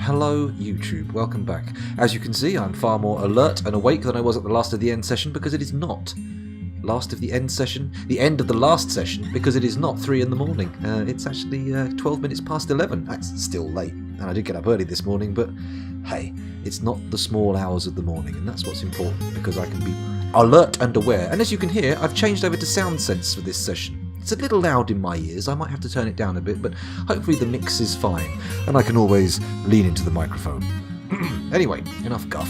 Hello YouTube, welcome back. As you can see, I'm far more alert and awake than I was at the last of the end session because it is not last of the end session, the end of the last session, because it is not 3 in the morning. It's actually 12 minutes past 11. That's still late, and I did get up early this morning, but hey, it's not the small hours of the morning, and that's what's important because I can be alert and aware. And as you can hear, I've changed over to sound sense for this session. It's a little loud in my ears, I might have to turn it down a bit, but hopefully the mix is fine, and I can always lean into the microphone. Anyway, enough guff.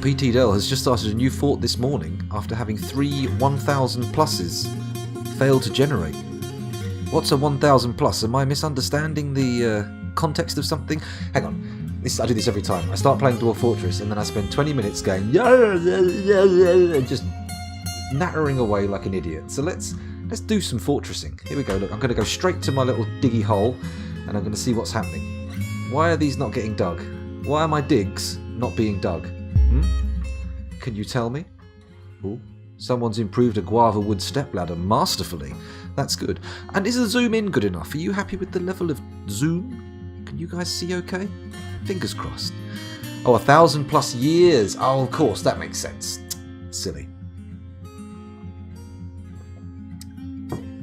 PT Dell has just started a new fort this morning after having 3 1000 pluses fail to generate. What's a 1000 plus? Am I misunderstanding the context of something? Hang on, I do this every time. I start playing Dwarf Fortress and then I spend 20 minutes going and just nattering away like an idiot. So let's do some fortressing. Here we go. Look, I'm going to go straight to my little diggy hole and I'm going to see what's happening. Why are these not getting dug? Why are my digs not being dug? Can you tell me? Ooh, someone's improved a guava wood stepladder masterfully. That's good. And is the zoom in good enough? Are you happy with the level of zoom? Can you guys see okay? Fingers crossed. Oh, 1000 plus years. Oh, of course, that makes sense. Silly.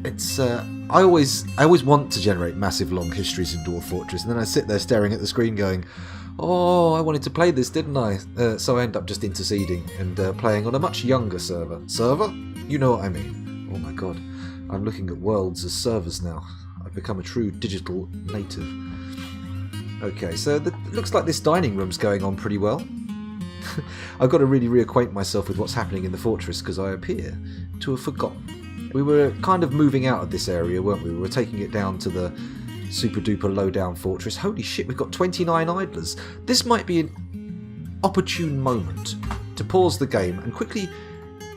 It's I always want to generate massive long histories in Dwarf Fortress, and then I sit there staring at the screen going, oh, I wanted to play this, didn't I? So I end up just interceding and playing on a much younger server. Server? You know what I mean. Oh my god, I'm looking at worlds as servers now. I've become a true digital native. Okay, so it looks like this dining room's going on pretty well. I've got to really reacquaint myself with what's happening in the fortress because I appear to have forgotten. We were kind of moving out of this area, weren't we? We were taking it down to the super duper low down fortress. Holy shit, we've got 29 idlers. This might be an opportune moment to pause the game and quickly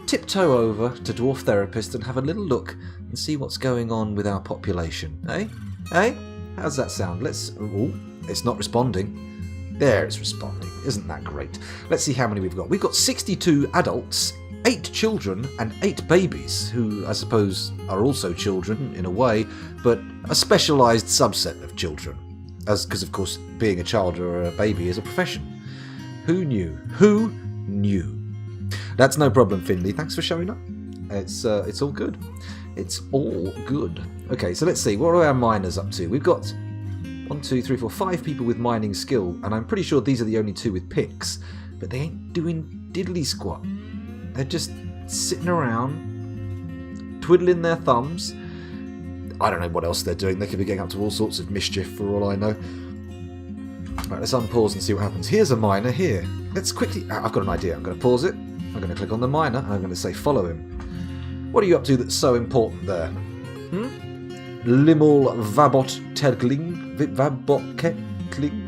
tiptoe over to Dwarf Therapist and have a little look and see what's going on with our population. Eh? Eh? How's that sound? Oh, it's not responding. There, it's responding. Isn't that great? Let's see how many we've got. We've got 62 adults, 8 children and 8 babies, who I suppose are also children in a way, but a specialised subset of children, because of course being a child or a baby is a profession. Who knew? Who knew? That's no problem, Finley. Thanks for showing up. It's all good. It's all good. Okay, so let's see. What are our miners up to? We've got 1, 2, 3, 4, 5 people with mining skill, and I'm pretty sure these are the only 2 with picks, but they ain't doing diddly squat. They're just sitting around, twiddling their thumbs. I don't know what else they're doing. They could be getting up to all sorts of mischief for all I know. Right, let's unpause and see what happens. Here's a miner here. Let's quickly... I've got an idea. I'm going to pause it. I'm going to click on the miner and I'm going to say follow him. What are you up to that's so important there? Limel Vabot Tedgling? Vaboketling?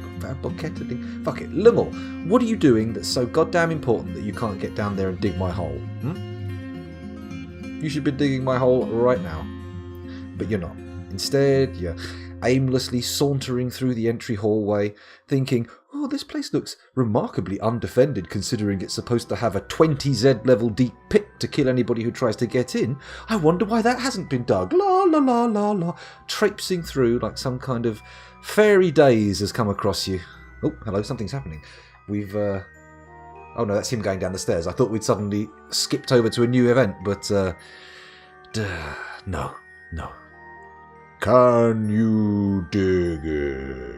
Fuck it. Limel, what are you doing that's so goddamn important that you can't get down there and dig my hole? You should be digging my hole right now. But you're not. Instead, you're aimlessly sauntering through the entry hallway, thinking, oh, this place looks remarkably undefended considering it's supposed to have a 20Z level deep pit to kill anybody who tries to get in. I wonder why that hasn't been dug. La la la la la. Traipsing through like some kind of fairy daze has come across you. Oh, hello, something's happening. We've, oh no, that's him going down the stairs. I thought we'd suddenly skipped over to a new event, but, no. Can you dig it?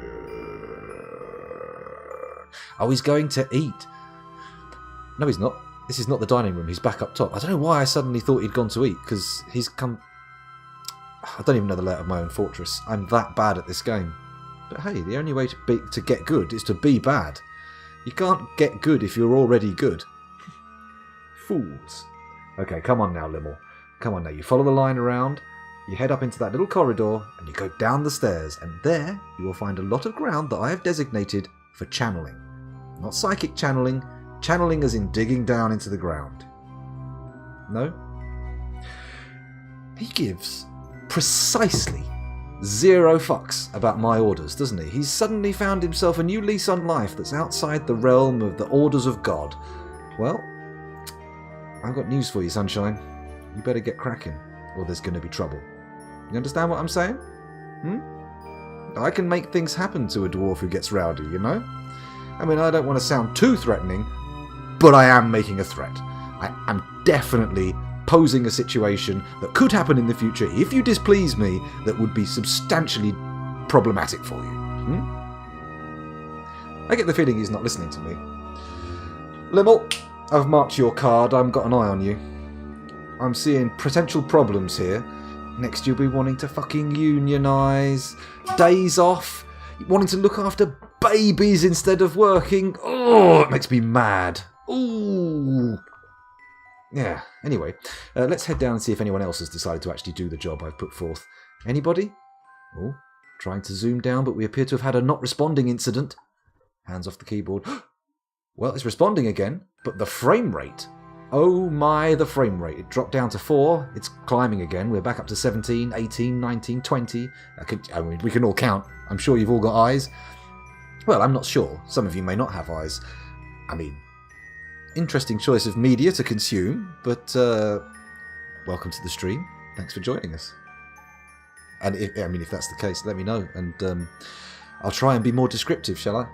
Oh, he's going to eat. No, he's not. This is not the dining room. He's back up top. I don't know why I suddenly thought he'd gone to eat, because he's come... I don't even know the layout of my own fortress. I'm that bad at this game. But hey, the only way to get good is to be bad. You can't get good if you're already good. Fools. Okay, come on now, Limel. Come on now, you follow the line around, you head up into that little corridor, and you go down the stairs, and there you will find a lot of ground that I have designated for channeling. Not psychic channeling, channeling as in digging down into the ground. No? He gives precisely 0 fucks about my orders, doesn't he? He's suddenly found himself a new lease on life that's outside the realm of the orders of God. Well, I've got news for you, sunshine. You better get cracking, or there's going to be trouble. You understand what I'm saying? I can make things happen to a dwarf who gets rowdy, you know? I mean, I don't want to sound too threatening, but I am making a threat. I am definitely posing a situation that could happen in the future if you displease me that would be substantially problematic for you. I get the feeling he's not listening to me. Limmel, I've marked your card. I've got an eye on you. I'm seeing potential problems here. Next you'll be wanting to fucking unionise. Days off. Wanting to look after babies instead of working. Oh, it makes me mad. Ooh. Yeah, anyway. Let's head down and see if anyone else has decided to actually do the job I've put forth. Anybody? Oh, trying to zoom down, but we appear to have had a not responding incident. Hands off the keyboard. Well, it's responding again, but the frame rate. Oh my, the frame rate. It dropped down to 4. It's climbing again. We're back up to 17, 18, 19, 20. I mean, we can all count. I'm sure you've all got eyes. Well, I'm not sure. Some of you may not have eyes. I mean, interesting choice of media to consume, but welcome to the stream. Thanks for joining us. And if that's the case, let me know, and I'll try and be more descriptive, shall I?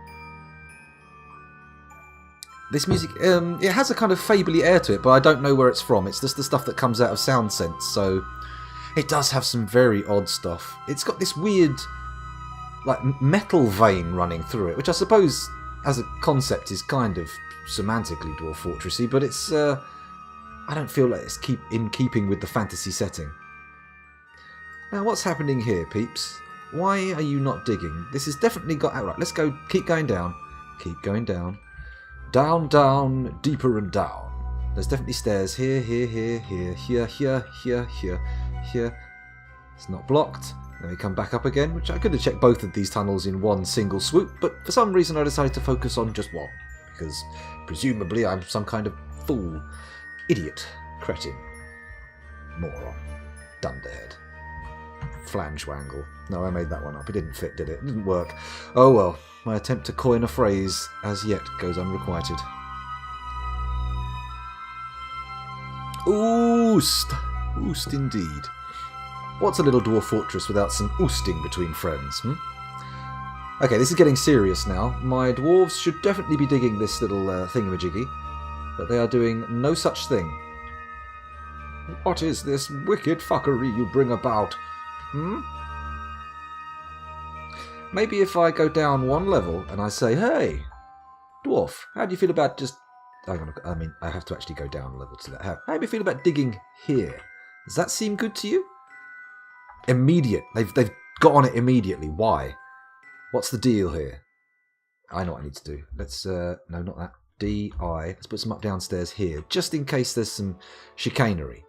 This music, it has a kind of fably air to it, but I don't know where it's from. It's just the stuff that comes out of Sound Sense, so it does have some very odd stuff. It's got this weird, like, metal vein running through it, which I suppose, as a concept, is kind of semantically Dwarf Fortressy, but it's, I don't feel like it's in keeping with the fantasy setting. Now, what's happening here, peeps? Why are you not digging? This has definitely got... Right, let's go. Keep going down. Keep going down. Down, down, deeper and down. There's definitely stairs here, here, here, here, here, here, here, here, here. It's not blocked. Then we come back up again, which I could have checked both of these tunnels in one single swoop, but for some reason I decided to focus on just one, because presumably I'm some kind of fool, idiot, cretin, moron, dunderhead, flangewangel. No, I made that one up. It didn't fit, did it? It didn't work. Oh well. My attempt to coin a phrase as yet goes unrequited. Oost! Oost indeed. What's a little dwarf fortress without some oosting between friends, Okay, this is getting serious now. My dwarves should definitely be digging this little thingamajiggy, but they are doing no such thing. What is this wicked fuckery you bring about? Maybe if I go down one level and I say, hey, dwarf, how do you feel about just... Hang on, I mean, I have to actually go down a level to that. How do you feel about digging here? Does that seem good to you? Immediate. They've got on it immediately. Why? What's the deal here? I know what I need to do. Let's, no, not that. D-I. Let's put some up downstairs here, just in case there's some chicanery.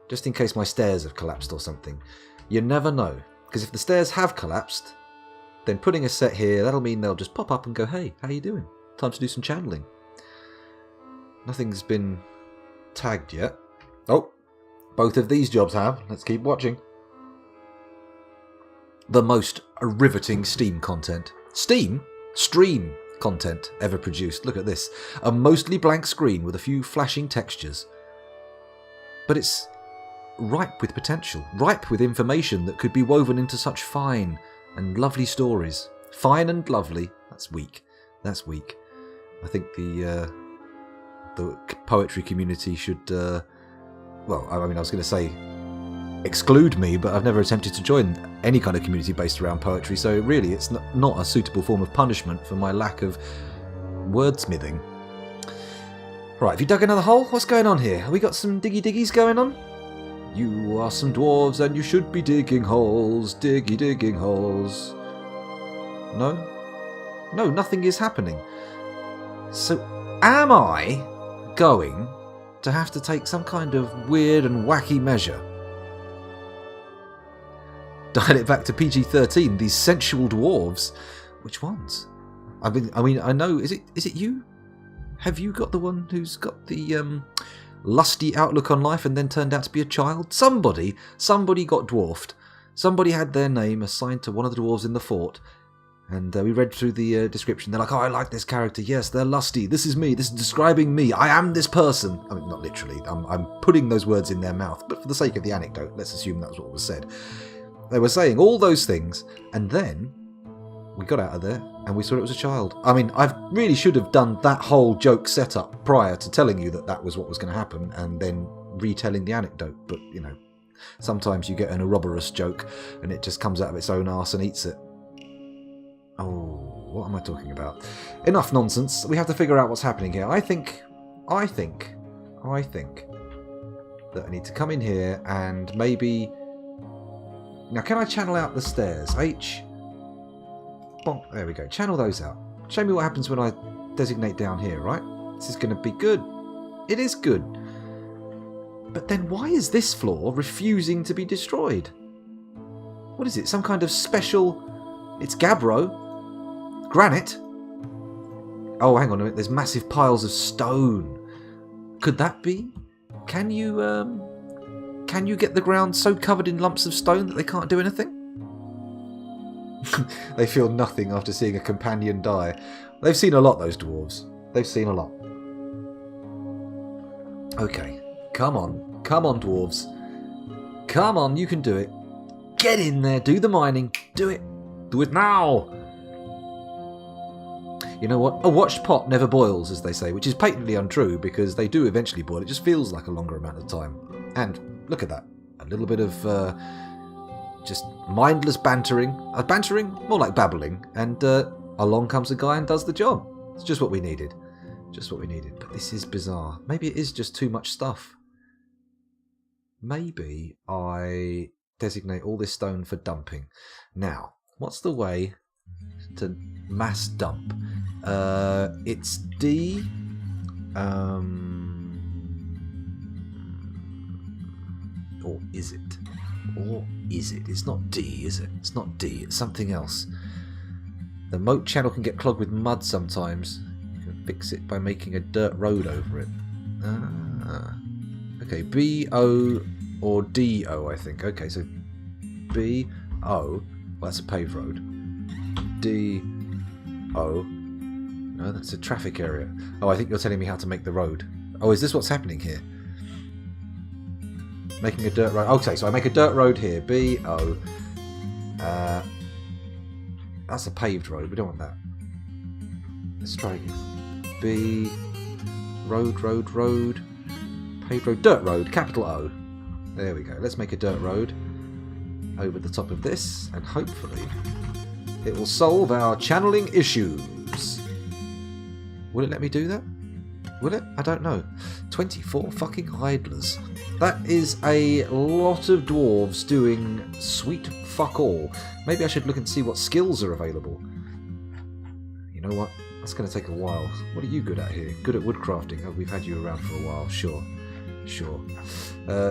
Just in case my stairs have collapsed or something. You never know. Because if the stairs have collapsed... then putting a set here, that'll mean they'll just pop up and go, hey, how you doing? Time to do some channeling. Nothing's been tagged yet. Oh, both of these jobs have. Let's keep watching. The most riveting Steam content. Steam? Stream content ever produced. Look at this. A mostly blank screen with a few flashing textures. But it's ripe with potential. Ripe with information that could be woven into such fine... and lovely stories. Fine and lovely. That's weak. That's weak. I think the poetry community should... well, I mean, I was going to say exclude me, but I've never attempted to join any kind of community based around poetry, so really it's not a suitable form of punishment for my lack of wordsmithing. Right, have you dug another hole? What's going on here? Have we got some diggy-diggies going on? You are some dwarves and you should be digging holes, digging holes. No? No, nothing is happening. So, am I going to have to take some kind of weird and wacky measure? Dial it back to PG-13, these sensual dwarves. Which ones? I mean, I know, is it you? Have you got the one who's got the, lusty outlook on life and then turned out to be a child? Somebody got dwarfed. Somebody had their name assigned to one of the dwarves in the fort, and we read through the description. They're like, oh, I like this character. Yes, they're lusty. This is me. This is describing me. I am this person. I mean, not literally. I'm putting those words in their mouth, but for the sake of the anecdote, let's assume that's what was said. They were saying all those things, and then we got out of there and we saw it was a child. I mean, I really should have done that whole joke setup prior to telling you that that was what was going to happen and then retelling the anecdote. But, you know, sometimes you get an Ouroboros joke and it just comes out of its own arse and eats it. Oh, what am I talking about? Enough nonsense. We have to figure out what's happening here. I think that I need to come in here and maybe... Now, can I channel out the stairs? H... Bonk. There we go. Channel those out. Show me what happens when I designate down here, right? This is going to be good. It is good. But then why is this floor refusing to be destroyed? What is it? Some kind of special... It's gabbro. Granite. Oh, hang on a minute. There's massive piles of stone. Could that be? Can you get the ground so covered in lumps of stone that they can't do anything? They feel nothing after seeing a companion die. They've seen a lot, those dwarves. They've seen a lot. Okay. Come on. Come on, dwarves. Come on, you can do it. Get in there. Do the mining. Do it. Do it now. You know what? A watched pot never boils, as they say, which is patently untrue because they do eventually boil. It just feels like a longer amount of time. And look at that. A little bit of just mindless bantering. Bantering? More like babbling. And along comes a guy and does the job. It's just what we needed. Just what we needed. But this is bizarre. Maybe it is just too much stuff. Maybe I designate all this stone for dumping. Now, what's the way to mass dump? It's D. Or is it? Or is it? It's not D, is it? It's not D. It's something else. The moat channel can get clogged with mud sometimes. You can fix it by making a dirt road over it. Okay, B-O or D-O, I think. Okay, so B-O. Well, that's a paved road. D-O. No, that's a traffic area. Oh, I think you're telling me how to make the road. Oh, is this what's happening here? Making a dirt road. Okay, so I make a dirt road here. B-O. That's a paved road. We don't want that. Let's try again. B. Road. Paved road. Dirt road. Capital O. There we go. Let's make a dirt road over the top of this. And hopefully it will solve our channeling issues. Will it let me do that? Will it? I don't know. 24 fucking idlers. That is a lot of dwarves doing sweet fuck all. Maybe I should look and see what skills are available. You know what? That's going to take a while. What are you good at here? Good at woodcrafting. Oh, we've had you around for a while. Sure.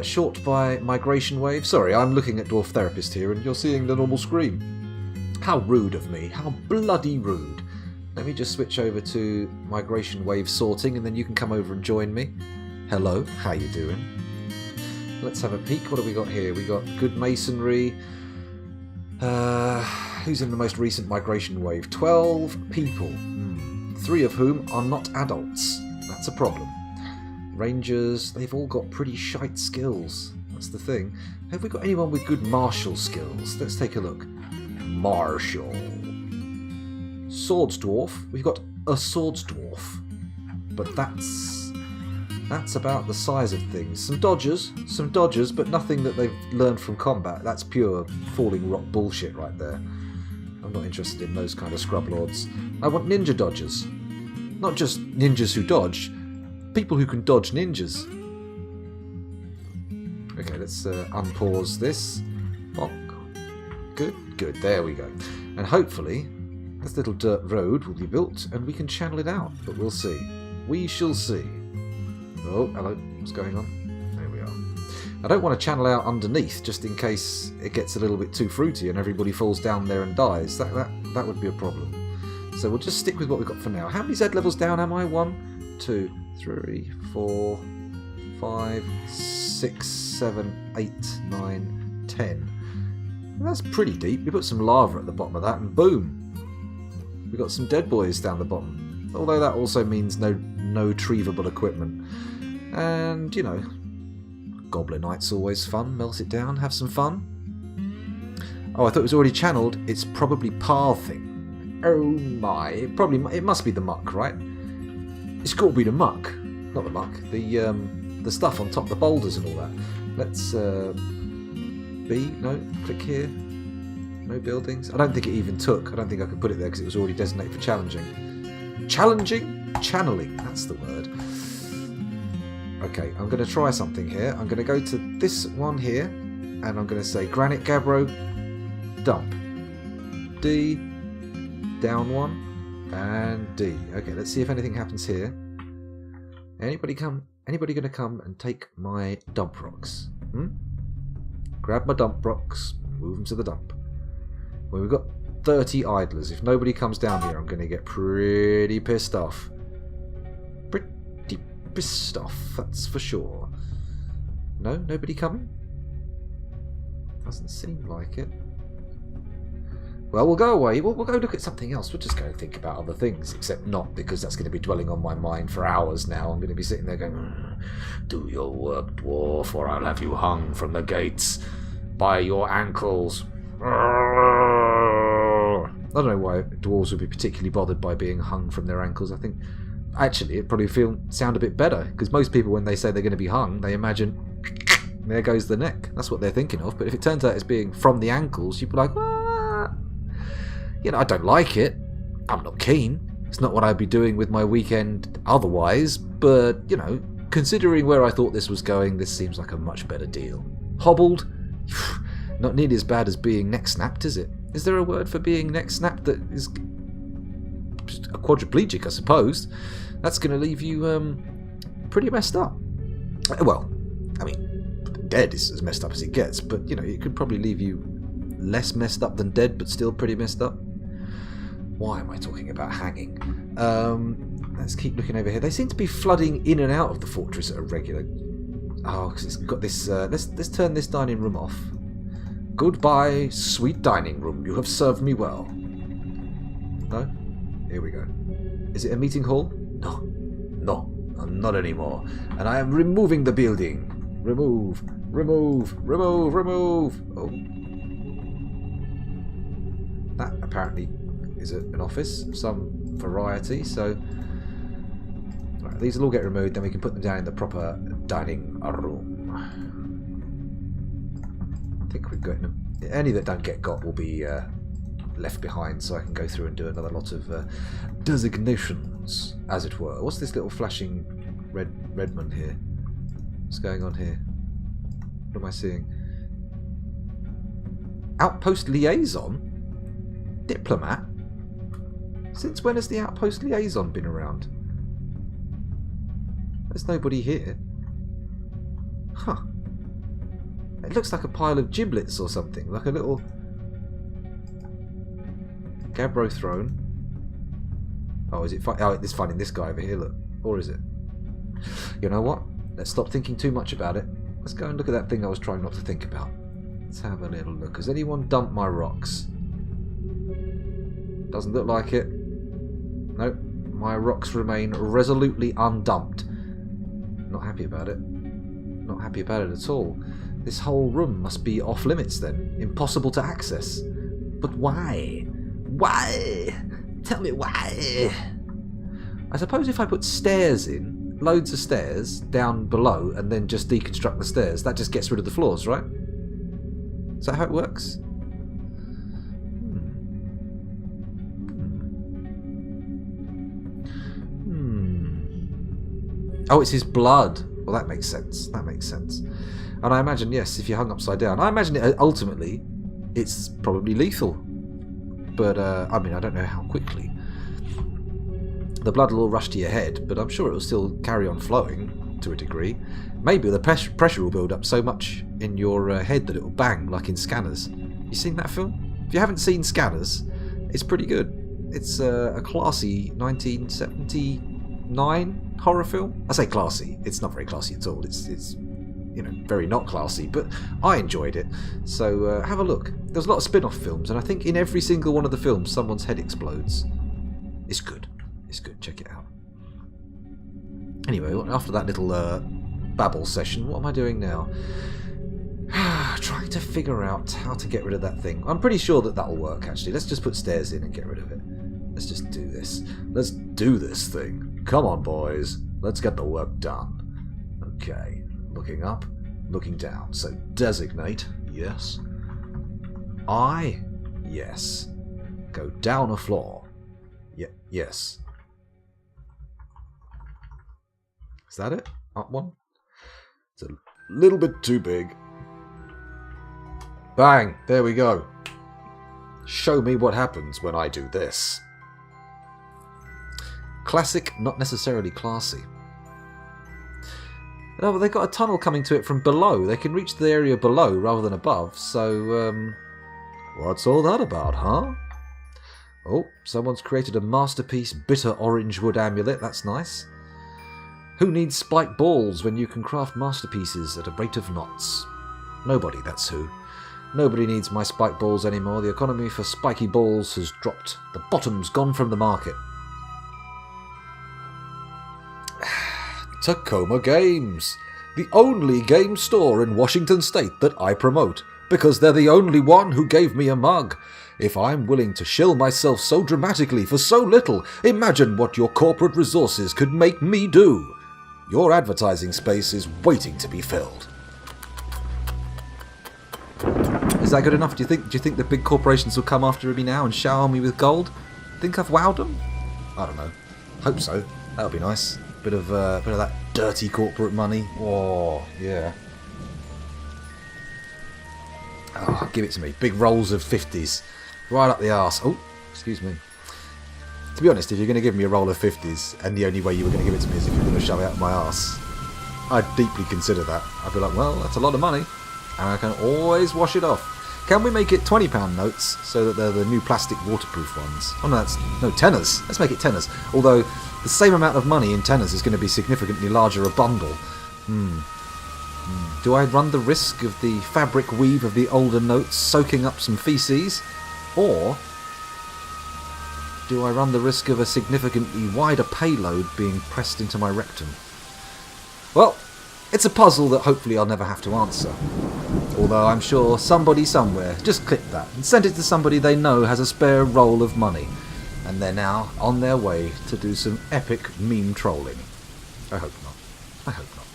Short by migration wave. Sorry, I'm looking at Dwarf Therapist here and you're seeing the normal screen. How rude of me. How bloody rude. Let me just switch over to migration wave sorting and then you can come over and join me. Hello, how you doing? Let's have a peek. What have we got here? We got good masonry. Who's in the most recent migration wave? 12 people. 3 of whom are not adults. That's a problem. Rangers, they've all got pretty shite skills. That's the thing. Have we got anyone with good martial skills? Let's take a look. Martial. Swords dwarf. We've got a swords dwarf. But that's about the size of things. Some dodgers, but nothing that they've learned from combat. That's pure falling rock bullshit right there. I'm not interested in those kind of scrub lords. I want ninja dodgers. Not just ninjas who dodge, people who can dodge ninjas. Okay, let's unpause this. Good, there we go. And hopefully this little dirt road will be built and we can channel it out, but we'll see. We shall see. Oh, hello. What's going on? There we are. I don't want to channel out underneath just in case it gets a little bit too fruity and everybody falls down there and dies. That would be a problem. So we'll just stick with what we've got for now. How many Z levels down am I? 1, 2, 3, 4, 5, 6, 7, 8, 9, 10. That's pretty deep. We put some lava at the bottom of that and boom. We got some dead boys down the bottom. Although that also means no retrievable equipment. And, you know, Goblin Knight's always fun. Melt it down, have some fun. Oh, I thought it was already channeled. It's probably pathing. Oh my. It must be the muck, right? It's got to be the muck. Not the muck. The stuff on top of the boulders and all that. Let's B. No. Click here. No buildings. I don't think it even took. I don't think I could put it there because it was already designated for challenging. Challenging? Channeling. That's the word. Okay, I'm going to try something here. I'm going to go to this one here, and I'm going to say Granite Gabbro, dump. D, down one, and D. Okay, let's see if anything happens here. Anybody going to come and take my dump rocks? Grab my dump rocks, move them to the dump. Well, we've got 30 idlers. If nobody comes down here, I'm going to get pretty pissed off. Pretty pissed off, that's for sure. No? Nobody coming? Doesn't seem like it. Well, we'll go away. We'll go look at something else. We'll just go and think about other things, except not, because that's going to be dwelling on my mind for hours now. I'm going to be sitting there going, do your work, dwarf, or I'll have you hung from the gates by your ankles. I don't know why dwarves would be particularly bothered by being hung from their ankles. I think, actually, it'd probably sound a bit better, because most people, when they say they're going to be hung, they imagine, there goes the neck. That's what they're thinking of. But if it turns out it's being from the ankles, you'd be like, ah. You know, I don't like it. I'm not keen. It's not what I'd be doing with my weekend otherwise. But, you know, considering where I thought this was going, this seems like a much better deal. Hobbled? Not nearly as bad as being neck snapped, is it? Is there a word for being neck snapped that is a quadriplegic, I suppose? That's going to leave you pretty messed up. Well, I mean, dead is as messed up as it gets, but, you know, it could probably leave you less messed up than dead, but still pretty messed up. Why am I talking about hanging? Let's keep looking over here. They seem to be flooding in and out of the fortress at a regular... Oh, because it's got this... Let's turn this dining room off. Goodbye, sweet dining room. You have served me well. No? Here we go. Is it a meeting hall? No. No, not anymore. And I am removing the building. Remove. Remove. Remove. Remove. Oh. That apparently is an office of some variety, so... Right, these will all get removed, then we can put them down in the proper dining room. I think we've got them. Any that don't get got will be left behind, so I can go through and do another lot of designations, as it were. What's this little flashing Redmond here? What's going on here? What am I seeing? Outpost liaison? Diplomat? Since when has the outpost liaison been around? There's nobody here. Huh. It looks like a pile of giblets or something, like a little Gabbro throne. Oh, is it? Oh, it's finding this guy over here. Look, or is it? You know what? Let's stop thinking too much about it. Let's go and look at that thing I was trying not to think about. Let's have a little look. Has anyone dumped my rocks? Doesn't look like it. Nope. My rocks remain resolutely undumped. Not happy about it. Not happy about it at all. This whole room must be off limits then. Impossible to access. But why? Why? Tell me why. I suppose if I put stairs in, loads of stairs down below, and then just deconstruct the stairs, that just gets rid of the floors, right? Is that how it works? Oh, it's his blood. Well, that makes sense. That makes sense. And I imagine, yes, if you're hung upside down, I imagine it, ultimately it's probably lethal. But, I mean, I don't know how quickly. The blood will all rush to your head, but I'm sure it will still carry on flowing to a degree. Maybe the pressure will build up so much in your head that it will bang, like in Scanners. You seen that film? If you haven't seen Scanners, it's pretty good. It's a classy 1979 horror film. I say classy. It's not very classy at all. It's you know, very not classy, but I enjoyed it. So have a look. There's a lot of spin-off films, and I think in every single one of the films, someone's head explodes. It's good. It's good. Check it out. Anyway, after that little babble session, what am I doing now? Trying to figure out how to get rid of that thing. I'm pretty sure that that'll work, actually. Let's just put stairs in and get rid of it. Let's just do this. Let's do this thing. Come on, boys. Let's get the work done. Okay. Looking up, looking down. So designate, yes. I, yes. Go down a floor. Yes. Is that it? Up one? It's a little bit too big. Bang! There we go. Show me what happens when I do this. Classic, not necessarily classy. No, but they've got a tunnel coming to it from below. They can reach the area below rather than above, so, what's all that about, huh? Oh, someone's created a masterpiece bitter orange wood amulet. That's nice. Who needs spiked balls when you can craft masterpieces at a rate of knots? Nobody, that's who. Nobody needs my spiked balls anymore. The economy for spiky balls has dropped. The bottom's gone from the market. Tacoma Games. The only game store in Washington State that I promote, because they're the only one who gave me a mug. If I'm willing to shill myself so dramatically for so little, imagine what your corporate resources could make me do. Your advertising space is waiting to be filled. Is that good enough? Do you think the big corporations will come after me now and shower me with gold? Think I've wowed them? I don't know. Hope so. That would be nice. Bit of that dirty corporate money. Oh, yeah. Oh, give it to me. Big rolls of 50s. Right up the arse. Oh, excuse me. To be honest, if you're going to give me a roll of 50s, and the only way you were going to give it to me is if you were going to shove it out of my arse, I'd deeply consider that. I'd be like, well, that's a lot of money, and I can always wash it off. Can we make it £20 notes so that they're the new plastic waterproof ones? Oh no, no, tenors. Let's make it tenors. Although the same amount of money in tenors is going to be significantly larger a bundle. Do I run the risk of the fabric weave of the older notes soaking up some feces? Or do I run the risk of a significantly wider payload being pressed into my rectum? Well, it's a puzzle that hopefully I'll never have to answer. Although I'm sure somebody somewhere just clipped that and sent it to somebody they know has a spare roll of money. And they're now on their way to do some epic meme trolling. I hope not. I hope not.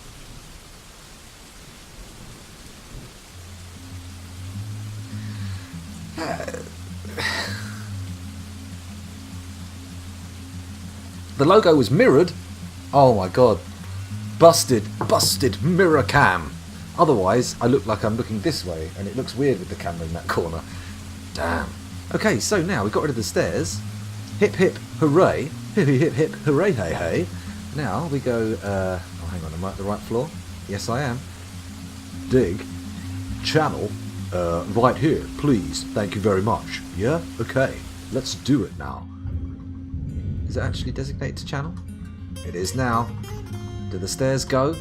The logo was mirrored. Oh my god. Busted mirror cam. Otherwise, I look like I'm looking this way, and it looks weird with the camera in that corner. Damn. Okay, so now we got rid of the stairs. Hip hip hooray. Hip hip hip hooray hey hey. Now we go, oh hang on, am I at the right floor? Yes I am. Dig. Channel. Right here, please. Thank you very much. Yeah? Okay. Let's do it now. Is it actually designated to channel? It is now. Do the stairs go?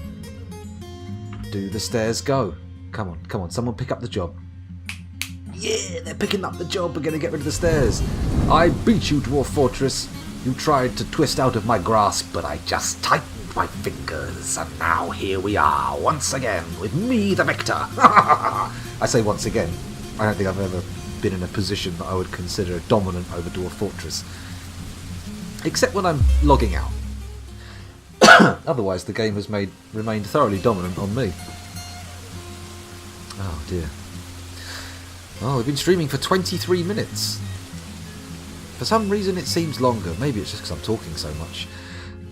Do the stairs go? Come on, someone pick up the job. Yeah, they're picking up the job. We're going to get rid of the stairs. I beat you, Dwarf Fortress. You tried to twist out of my grasp, but I just tightened my fingers. And now here we are, once again, with me, the victor. I say once again. I don't think I've ever been in a position that I would consider dominant over Dwarf Fortress. Except when I'm logging out. Otherwise, the game has remained thoroughly dominant on me. Oh dear. Oh, we've been streaming for 23 minutes. For some reason it seems longer. Maybe it's just because I'm talking so much.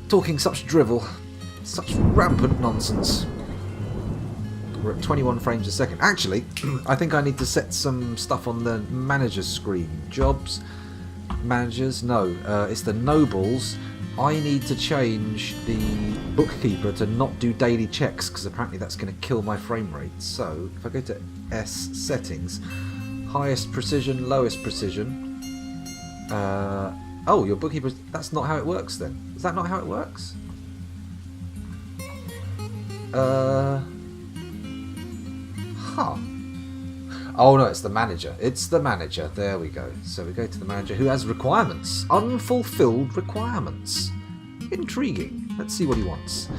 Talking such drivel. Such rampant nonsense. We're at 21 frames a second. Actually, I think I need to set some stuff on the manager screen. Jobs. Managers. No, it's the nobles. I need to change the bookkeeper to not do daily checks because apparently that's going to kill my frame rate. So if I go to S settings, highest precision, lowest precision. Oh, your bookkeeper. That's not how it works then. Is that not how it works? Huh. Oh no, it's the manager. It's the manager. There we go. So we go to the manager who has requirements. Unfulfilled requirements. Intriguing. Let's see what he wants.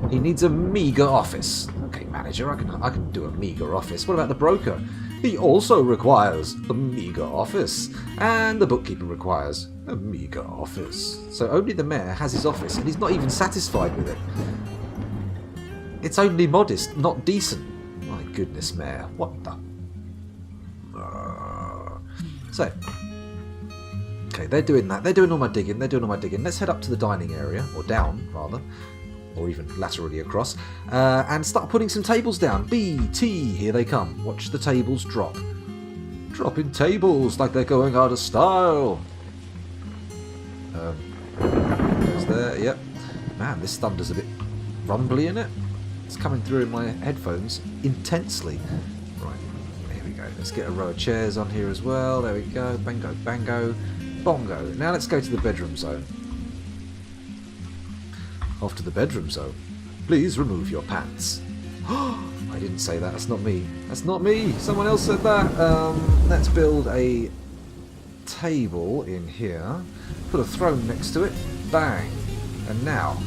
He needs a meager office. Okay, manager, I can do a meager office. What about the broker? He also requires a meager office. And the bookkeeper requires a meager office. So only the mayor has his office, and he's not even satisfied with it. It's only modest, not decent. My goodness, mayor. What the... So... Okay, they're doing that. They're doing all my digging. Let's head up to the dining area, or down, rather. Or even laterally across. And start putting some tables down. BT, here they come. Watch the tables drop. Dropping tables like they're going out of style. Goes there, yep. Man, this thunder's a bit rumbly, in it. It's coming through in my headphones intensely. Right, here we go. Let's get a row of chairs on here as well. There we go. Bango, bango, bongo. Now let's go to the bedroom zone. Off to the bedroom zone. Please remove your pants. I didn't say that. That's not me. That's not me. Someone else said that. Let's build a table in here. Put a throne next to it. Bang. And now,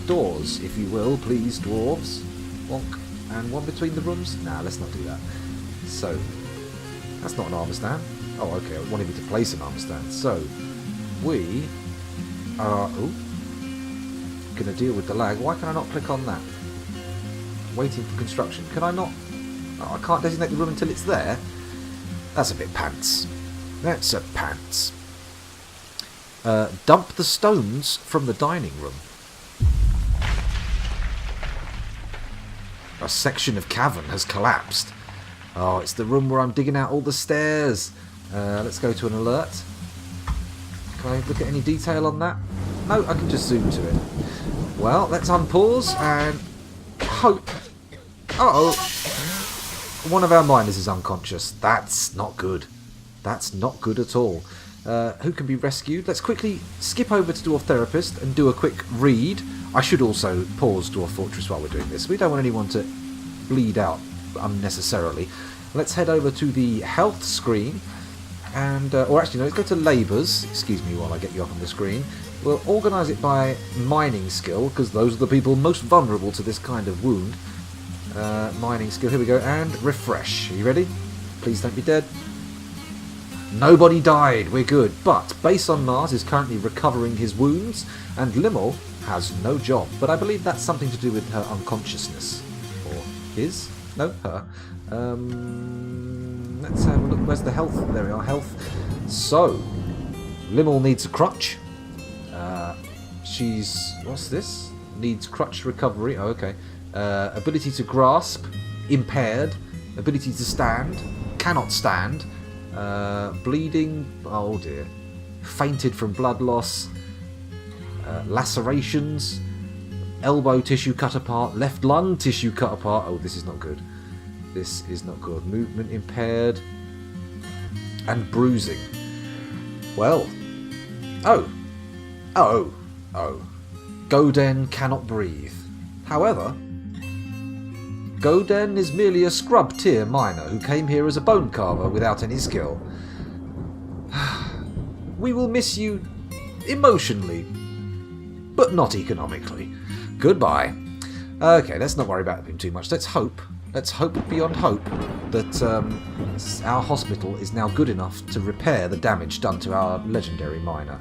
doors, if you will, please, dwarves. Wonk. And one between the rooms? Nah, let's not do that. So, that's not an armour stand. Oh, okay, I wanted me to place an armour stand. So, we are... Ooh. Going to deal with the lag. Why can I not click on that? Waiting for construction. Can I not... Oh, I can't designate the room until it's there? That's a bit pants. That's a pants. Dump the stones from the dining room. A section of cavern has collapsed. Oh, it's the room where I'm digging out all the stairs. Let's go to an alert. Can I look at any detail on that? No, I can just zoom to it. Well, let's unpause and hope... Uh-oh. One of our miners is unconscious. That's not good. That's not good at all. Who can be rescued? Let's quickly skip over to Dwarf Therapist and do a quick read. I should also pause Dwarf Fortress while we're doing this. We don't want anyone to bleed out unnecessarily. Let's head over to the health screen. And, or actually, no, let's go to labours. Excuse me while I get you up on the screen. We'll organise it by mining skill, because those are the people most vulnerable to this kind of wound. Mining skill, here we go, and refresh. Are you ready? Please don't be dead. Nobody died, we're good. But Base on Mars is currently recovering his wounds, and Limmel has no job. But I believe that's something to do with her unconsciousness. Or his? No, her. Let's have a look. Where's the health? There we are, health. So, Limmel needs a crutch. She's... What's this? Needs crutch recovery. Oh, okay. Ability to grasp. Impaired. Ability to stand. Cannot stand. Bleeding. Oh dear. Fainted from blood loss. Lacerations. Elbow tissue cut apart. Left lung tissue cut apart. Oh, this is not good. This is not good. Movement impaired. And bruising. Well. Oh. Oh. Oh. Goden cannot breathe. However, Goden is merely a scrub tier miner who came here as a bone carver without any skill. We will miss you emotionally, but not economically. Goodbye. Okay, let's not worry about him too much. Let's hope beyond hope that our hospital is now good enough to repair the damage done to our legendary miner.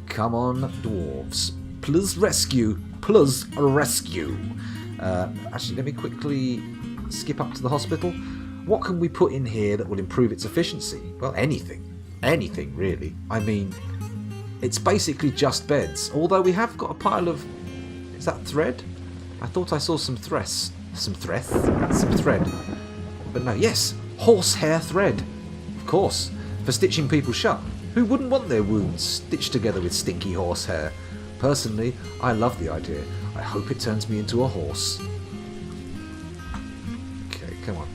Come on, dwarves. Please rescue. Please rescue. Actually, let me quickly skip up to the hospital. What can we put in here that will improve its efficiency? Well, anything. Anything, really. I mean, it's basically just beds. Although we have got a pile of... Is that thread? I thought I saw some thread. But no, yes, horsehair thread. Of course, for stitching people shut. Who wouldn't want their wounds stitched together with stinky horsehair? Personally, I love the idea. I hope it turns me into a horse. Okay, come on.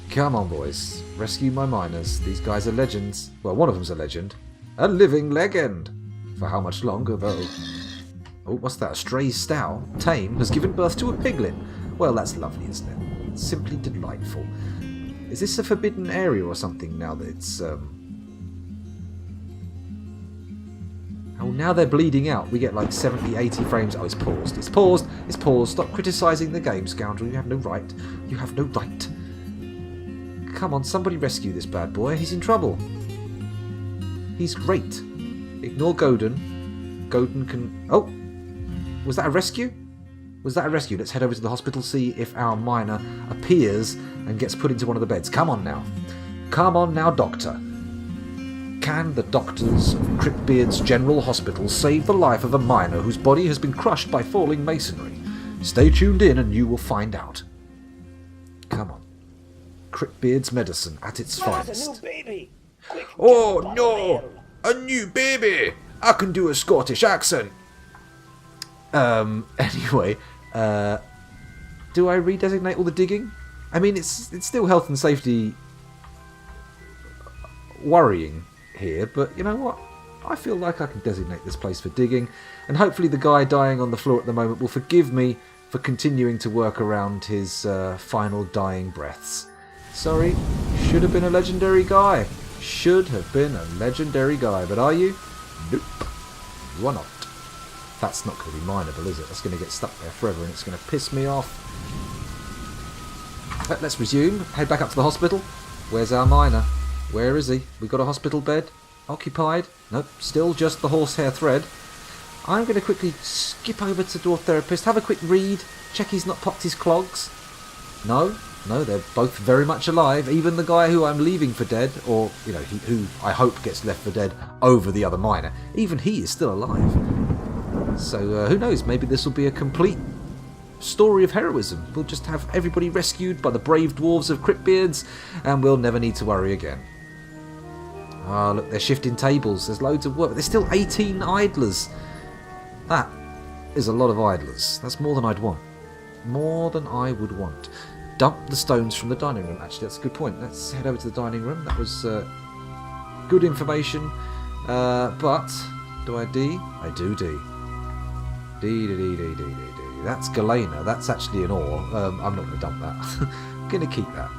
Come on, boys. Rescue my miners. These guys are legends. Well, one of them's a legend. A living legend. For how much longer, though? Oh, what's that? A stray sow, tame, has given birth to a piglet. Well, that's lovely, isn't it? Simply delightful. Is this a forbidden area or something now that it's, How Oh, now they're bleeding out. We get like 70, 80 frames. Oh, it's paused. It's paused. It's paused. Stop criticising the game, scoundrel. You have no right. You have no right. Come on, somebody rescue this bad boy. He's in trouble. He's great. Ignore Godin. Godin can... Oh! Was that a rescue? Was that a rescue? Let's head over to the hospital, see if our miner appears and gets put into one of the beds. Come on now. Come on now, doctor. Can the doctors of Cryptbeards General Hospital save the life of a miner whose body has been crushed by falling masonry? Stay tuned in and you will find out. Come on. Cryptbeards medicine at its finest. A new baby. Quick, oh no! A new baby! I can do a Scottish accent. Anyway, do I redesignate all the digging? I mean, it's still health and safety worrying here, but you know what? I feel like I can designate this place for digging, and hopefully the guy dying on the floor at the moment will forgive me for continuing to work around his final dying breaths. Sorry, should have been a legendary guy. Should have been a legendary guy, but are you? Nope. You are not. That's not going to be mineable, is it? That's going to get stuck there forever and it's going to piss me off. Let's resume. Head back up to the hospital. Where's our miner? Where is he? We got a hospital bed? Occupied? Nope, still just the horsehair thread. I'm going to quickly skip over to Dwarf Therapist, have a quick read, check he's not popped his clogs. No, they're both very much alive. Even the guy who I'm leaving for dead, or, you know, who I hope gets left for dead over the other miner, even he is still alive. So who knows, maybe this will be a complete story of heroism. We'll just have everybody rescued by the brave dwarves of Cryptbeards and we'll never need to worry again. Ah, look, they're shifting tables. There's loads of work, but there's still 18 idlers. That is a lot of idlers. That's more than I'd want. More than I would want. Dump the stones from the dining room. Actually, that's a good point. Let's head over to the dining room. That was good information. But do I D? I do D. D. That's Galena. That's actually an ore. I'm not going to dump that. I'm going to keep that.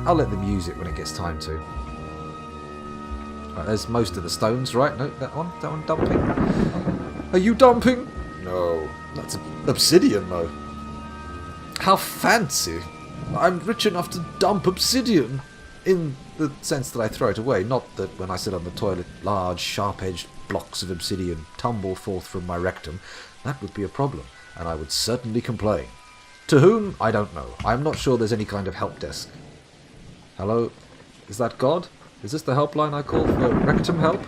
I'll let them use it when it gets time to. Right, there's most of the stones, right? No, that one dumping. Are you dumping? No, that's obsidian though. How fancy. I'm rich enough to dump obsidian. In the sense that I throw it away, not that when I sit on the toilet, large, sharp-edged blocks of obsidian tumble forth from my rectum. That would be a problem, and I would certainly complain. To whom? I don't know. I'm not sure there's any kind of help desk. Hello? Is that God? Is this the helpline I call for rectum help?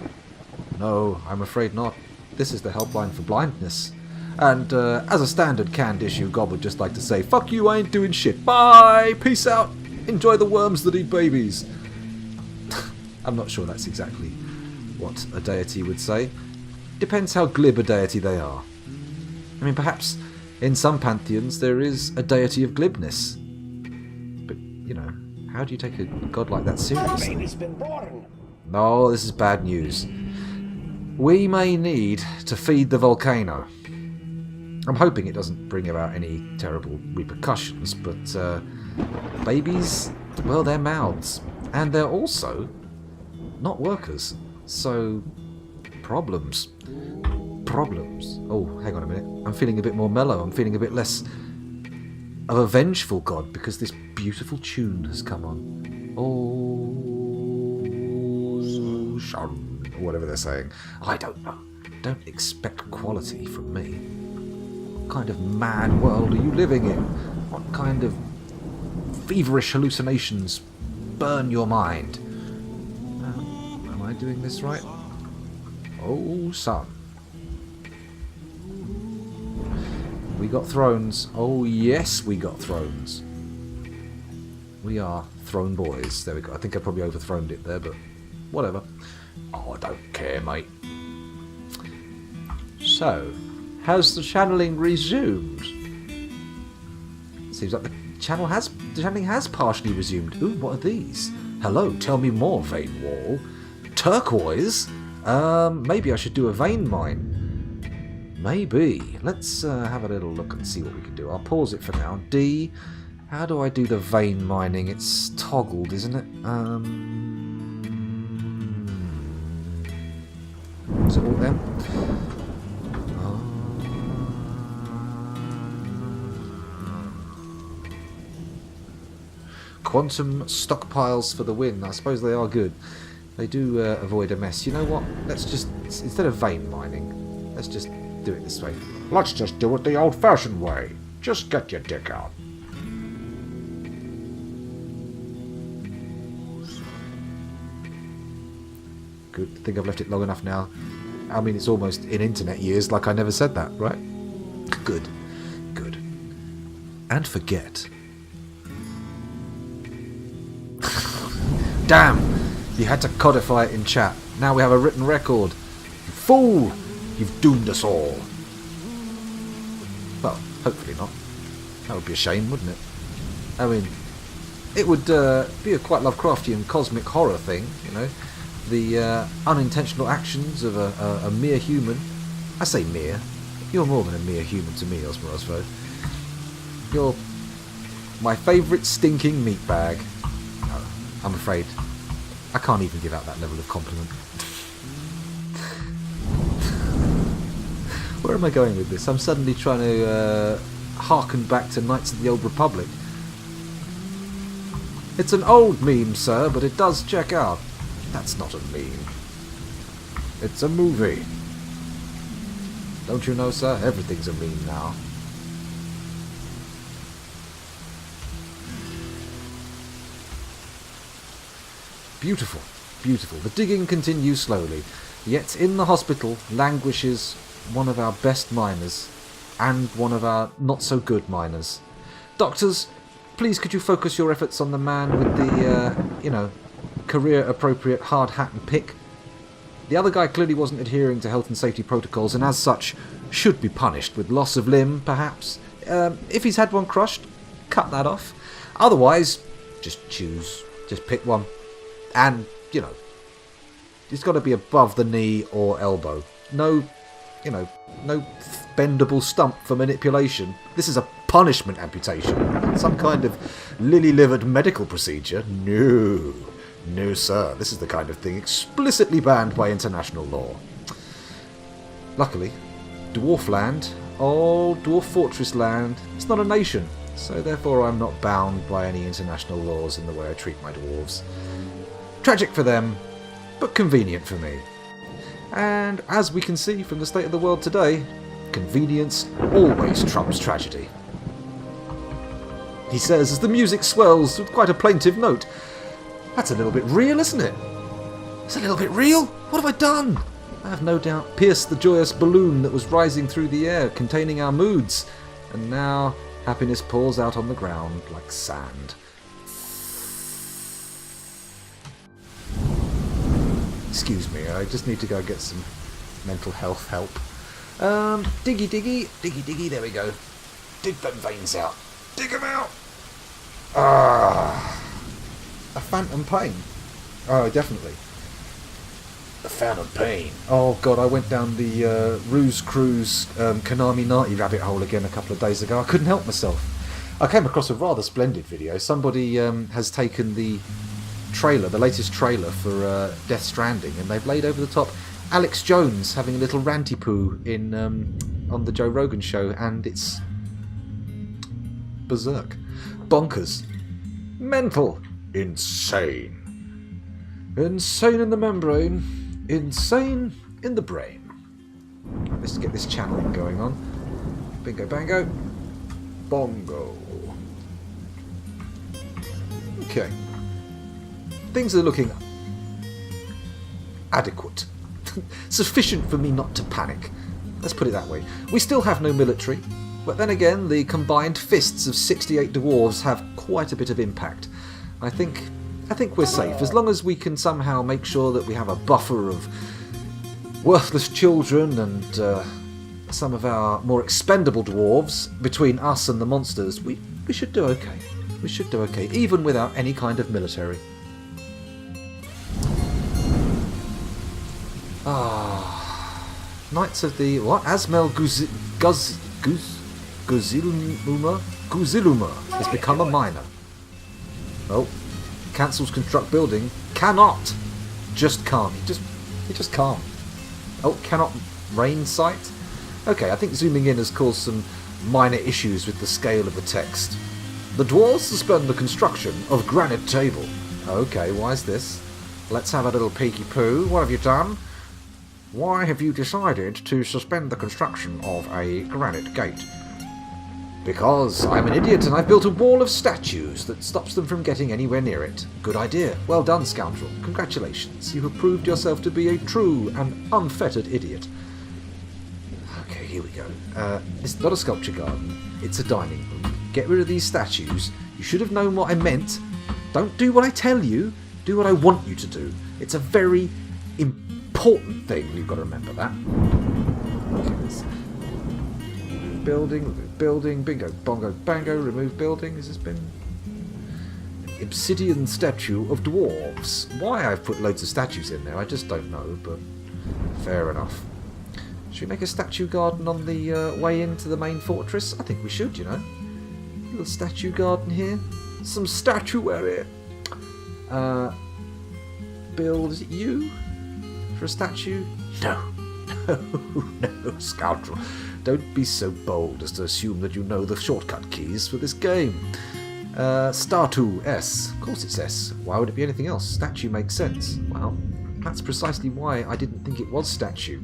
No, I'm afraid not. This is the helpline for blindness. And as a standard canned issue, God would just like to say, fuck you, I ain't doing shit. Bye! Peace out! Enjoy the worms that eat babies. I'm not sure that's exactly what a deity would say. Depends how glib a deity they are. I mean, perhaps in some pantheons there is a deity of glibness. But, you know, how do you take a god like that seriously? Baby's been born. No, this is bad news. We may need to feed the volcano. I'm hoping it doesn't bring about any terrible repercussions, but babies, well, they're mouths. And they're also not workers. So, problems. Oh, hang on a minute. I'm feeling a bit more mellow. I'm feeling a bit less of a vengeful god because this beautiful tune has come on. Oh, Shun, or whatever they're saying. I don't know. Don't expect quality from me. What kind of mad world are you living in? What kind of feverish hallucinations burn your mind? Am I doing this right? Oh, son. We got thrones. Oh, yes, we got thrones. We are throne boys. There we go. I think I probably overthroned it there, but whatever. Oh, I don't care, mate. So, has the channeling resumed? Seems like the channeling has partially resumed. Ooh, what are these? Hello, tell me more, vein wall. Turquoise? Maybe I should do a vein mine. Maybe. Let's have a little look and see what we can do. I'll pause it for now. D. How do I do the vein mining? It's toggled, isn't it? Is it all them? Quantum stockpiles for the win. I suppose they are good. They do avoid a mess. You know what? Let's just, instead of vein mining, let's just do it this way. Let's just do it the old-fashioned way. Just get your dick out. Good. I think I've left it long enough now. I mean, it's almost in internet years, like I never said that, right? Good. Good. And forget. Damn! You had to codify it in chat. Now we have a written record. You fool! You've doomed us all. Well, hopefully not. That would be a shame, wouldn't it? I mean, it would be a quite Lovecraftian cosmic horror thing, you know? The unintentional actions of a mere human. I say mere. You're more than a mere human to me, Osmorosvo. You're my favourite stinking meatbag. No, I'm afraid I can't even give out that level of compliment. Where am I going with this? I'm suddenly trying to harken back to Knights of the Old Republic. It's an old meme, sir, but it does check out. That's not a meme. It's a movie. Don't you know, sir? Everything's a meme now. Beautiful, beautiful. The digging continues slowly, yet in the hospital languishes one of our best miners and one of our not-so-good miners. Doctors, please could you focus your efforts on the man with the, career-appropriate hard hat and pick? The other guy clearly wasn't adhering to health and safety protocols and as such should be punished with loss of limb, perhaps. If he's had one crushed, cut that off. Otherwise, just choose. Just pick one. And, it's got to be above the knee or elbow. No bendable stump for manipulation. This is a punishment amputation. Some kind of lily-livered medical procedure. No. No, sir. This is the kind of thing explicitly banned by international law. Luckily, Dwarf land, Dwarf Fortress land, it's not a nation, so therefore I'm not bound by any international laws in the way I treat my dwarves. Tragic for them, but convenient for me. And as we can see from the state of the world today, convenience always trumps tragedy. He says as the music swells with quite a plaintive note. That's a little bit real, isn't it? It's a little bit real? What have I done? I have no doubt pierced the joyous balloon that was rising through the air, containing our moods, and now happiness pours out on the ground like sand. Excuse me, I just need to go get some mental health help. Diggy, there we go. Dig them veins out. Dig them out! A phantom pain. Oh, definitely. The phantom pain. Oh god, I went down the Ruse Cruise Konami Nati rabbit hole again a couple of days ago. I couldn't help myself. I came across a rather splendid video. Somebody has taken the trailer, the latest trailer for Death Stranding, and they've laid over the top Alex Jones having a little ranty poo in on the Joe Rogan show, and it's berserk, bonkers, mental, insane in the membrane, insane in the brain. Let's get this channeling going on. Bingo bango, bongo. Okay. Things are looking adequate. Sufficient for me not to panic. Let's put it that way. We still have no military, but then again, the combined fists of 68 dwarves have quite a bit of impact. I think we're safe, as long as we can somehow make sure that we have a buffer of worthless children and some of our more expendable dwarves between us and the monsters. We should do okay. We should do okay, even without any kind of military. Knights of the... what? Asmel Guziluma has become a miner. Oh, cancels construct building. Cannot! Just can't. He just can't. Oh, cannot rain sight? Okay, I think zooming in has caused some minor issues with the scale of the text. The dwarves suspend the construction of granite table. Okay, why is this? Let's have a little peeky poo. What have you done? Why have you decided to suspend the construction of a granite gate? Because I'm an idiot and I've built a wall of statues that stops them from getting anywhere near it. Good idea. Well done, scoundrel. Congratulations. You have proved yourself to be a true and unfettered idiot. Okay, here we go. It's not a sculpture garden. It's a dining room. Get rid of these statues. You should have known what I meant. Don't do what I tell you. Do what I want you to do. It's a very important thing. You've got to remember that. Okay, let's remove building, bingo, bongo, bango, remove building. Has this been... Obsidian statue of dwarves. Why I've put loads of statues in there, I just don't know, but fair enough. Should we make a statue garden on the way into the main fortress? I think we should, you know. Little statue garden here. Some statuary. Build, is it you? For a statue? No. No, scoundrel. Don't be so bold as to assume that you know the shortcut keys for this game. Startu, S. Of course it's S. Why would it be anything else? Statue makes sense. Well, that's precisely why I didn't think it was statue.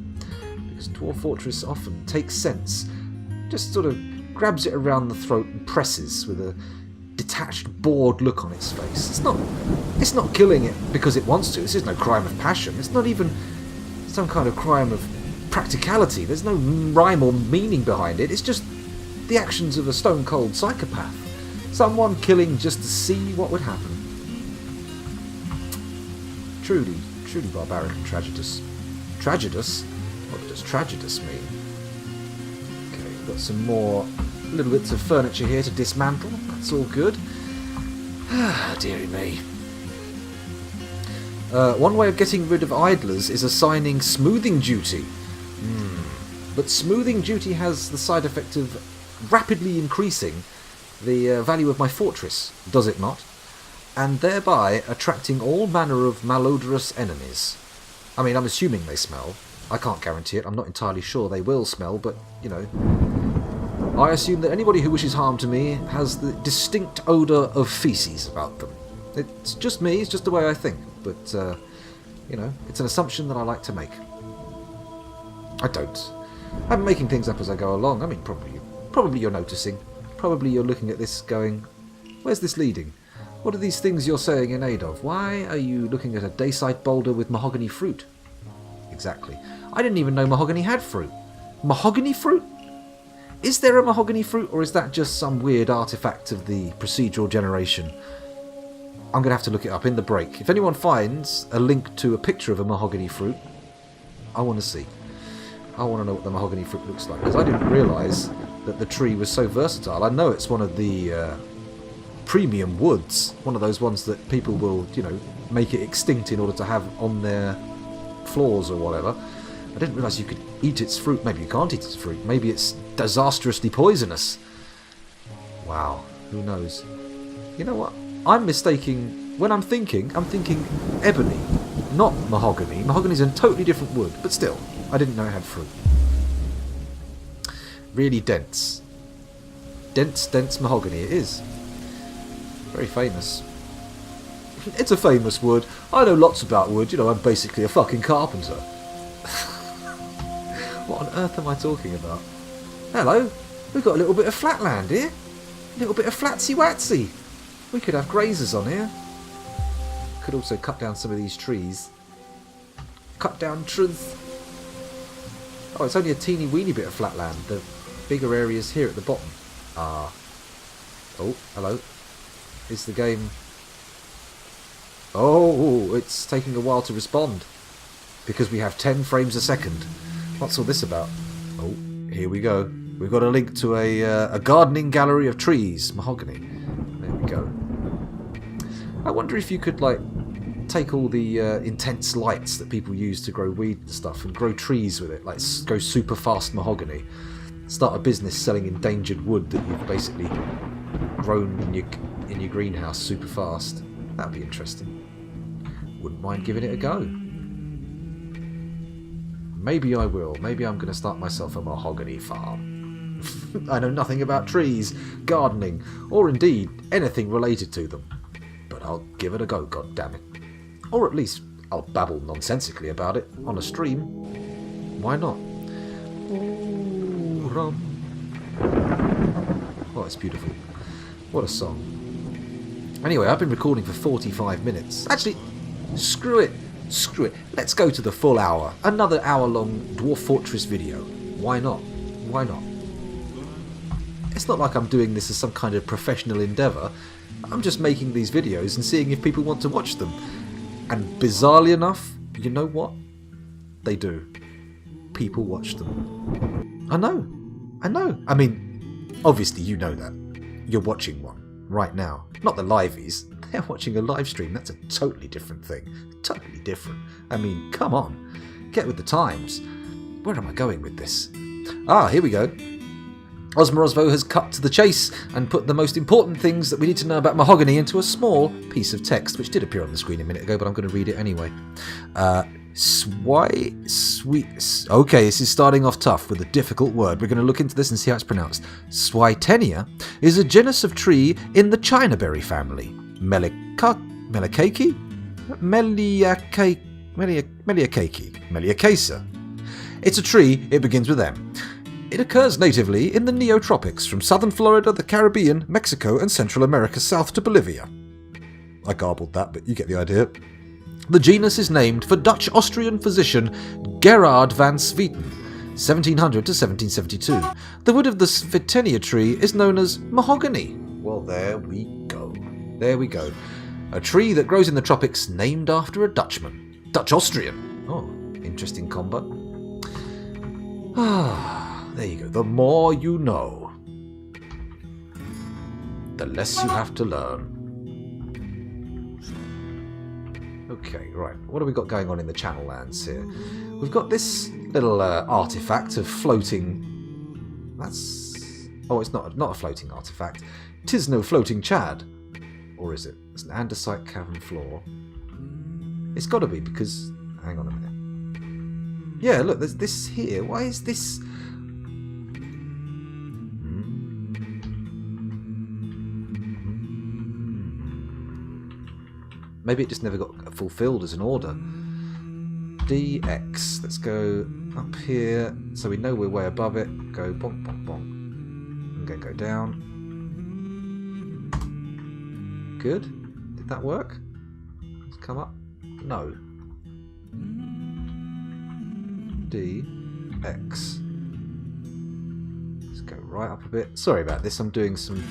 Because Dwarf Fortress often takes sense. Just sort of grabs it around the throat and presses with a detached, bored look on its face. It's not killing it because it wants to. This is no crime of passion. It's not even some kind of crime of practicality. There's no rhyme or meaning behind it. It's just the actions of a stone-cold psychopath. Someone killing just to see what would happen. Truly barbaric and tragedous. Tragedous? What does tragedous mean? Okay, we've got some more little bits of furniture here to dismantle. That's all good. Ah, dearie me. One way of getting rid of idlers is assigning smoothing duty. But smoothing duty has the side effect of rapidly increasing the value of my fortress, does it not? And thereby attracting all manner of malodorous enemies. I mean, I'm assuming they smell. I can't guarantee it. I'm not entirely sure they will smell, but, you know, I assume that anybody who wishes harm to me has the distinct odour of feces about them. It's just me, it's just the way I think, but, you know, it's an assumption that I like to make. I don't. I'm making things up as I go along. I mean, probably you're noticing. Probably you're looking at this going, where's this leading? What are these things you're saying in aid of? Why are you looking at a dacite boulder with mahogany fruit? Exactly. I didn't even know mahogany had fruit. Mahogany fruit? Is there a mahogany fruit, or is that just some weird artifact of the procedural generation? I'm going to have to look it up in the break. If anyone finds a link to a picture of a mahogany fruit, I want to see. I want to know what the mahogany fruit looks like, because I didn't realise that the tree was so versatile. I know it's one of the premium woods, one of those ones that people will, you know, make it extinct in order to have on their floors or whatever. I didn't realise you could eat its fruit. Maybe you can't eat its fruit. Maybe it's disastrously poisonous. Wow, who knows? You know what? I'm mistaking. When I'm thinking ebony, not mahogany. Mahogany's a totally different wood, but still, I didn't know it had fruit. Really dense. Dense mahogany it is. Very famous. It's a famous wood. I know lots about wood. You know, I'm basically a fucking carpenter. What on earth am I talking about? Hello, we've got a little bit of flatland here. A little bit of flatsy-watsy. We could have grazers on here. Could also cut down some of these trees. Cut down trees. Oh, it's only a teeny weeny bit of flatland. The bigger areas here at the bottom. Ah. Oh, hello. Is the game... Oh, it's taking a while to respond. Because we have 10 frames a second. What's all this about? Oh, here we go. We've got a link to a gardening gallery of trees. Mahogany. There we go. I wonder if you could, like, take all the intense lights that people use to grow weed and stuff and grow trees with it. Like, go super fast mahogany. Start a business selling endangered wood that you've basically grown in your greenhouse super fast. That'd be interesting. Wouldn't mind giving it a go. Maybe I will. Maybe I'm going to start myself a mahogany farm. I know nothing about trees, gardening, or indeed anything related to them. But I'll give it a go, goddammit. Or at least I'll babble nonsensically about it on a stream. Why not? Oh, it's beautiful. What a song. Anyway, I've been recording for 45 minutes. Actually, screw it. Screw it. Let's go to the full hour. Another hour-long Dwarf Fortress video. Why not? Why not? It's not like I'm doing this as some kind of professional endeavour. I'm just making these videos and seeing if people want to watch them. And bizarrely enough, you know what? They do. People watch them. I know. I mean, obviously you know that. You're watching one right now. Not the liveys. They're watching a live stream. That's a totally different thing. Totally different. I mean, come on. Get with the times. Where am I going with this? Ah, here we go. Osmo has cut to the chase and put the most important things that we need to know about mahogany into a small piece of text, which did appear on the screen a minute ago, but I'm going to read it anyway. Okay, this is starting off tough with a difficult word. We're going to look into this and see how it's pronounced. Switenia is a genus of tree in the chinaberry family. Meliacacea? It's a tree, it begins with M. It occurs natively in the neotropics from southern Florida, the Caribbean, Mexico and Central America south to Bolivia. I garbled that, but you get the idea. The genus is named for Dutch-Austrian physician Gerard van Swieten, 1700 to 1772. The wood of the Switenia tree is known as mahogany. Well, there we go. There we go. A tree that grows in the tropics named after a Dutchman. Dutch-Austrian. Oh, interesting combo. There you go. The more you know, the less you have to learn. Okay, right. What have we got going on in the channel lands here? We've got this little artifact of floating... That's... Oh, it's not a floating artifact. 'Tis no floating Chad. Or is it? It's an andesite cavern floor. It's got to be because... Hang on a minute. Yeah, look, there's this here. Why is this... Maybe it just never got fulfilled as an order. DX. Let's go up here so we know we're way above it. Go bonk, bonk, bonk. And then go down. Good. Did that work? Let's come up. No. DX. Let's go right up a bit. Sorry about this. I'm doing some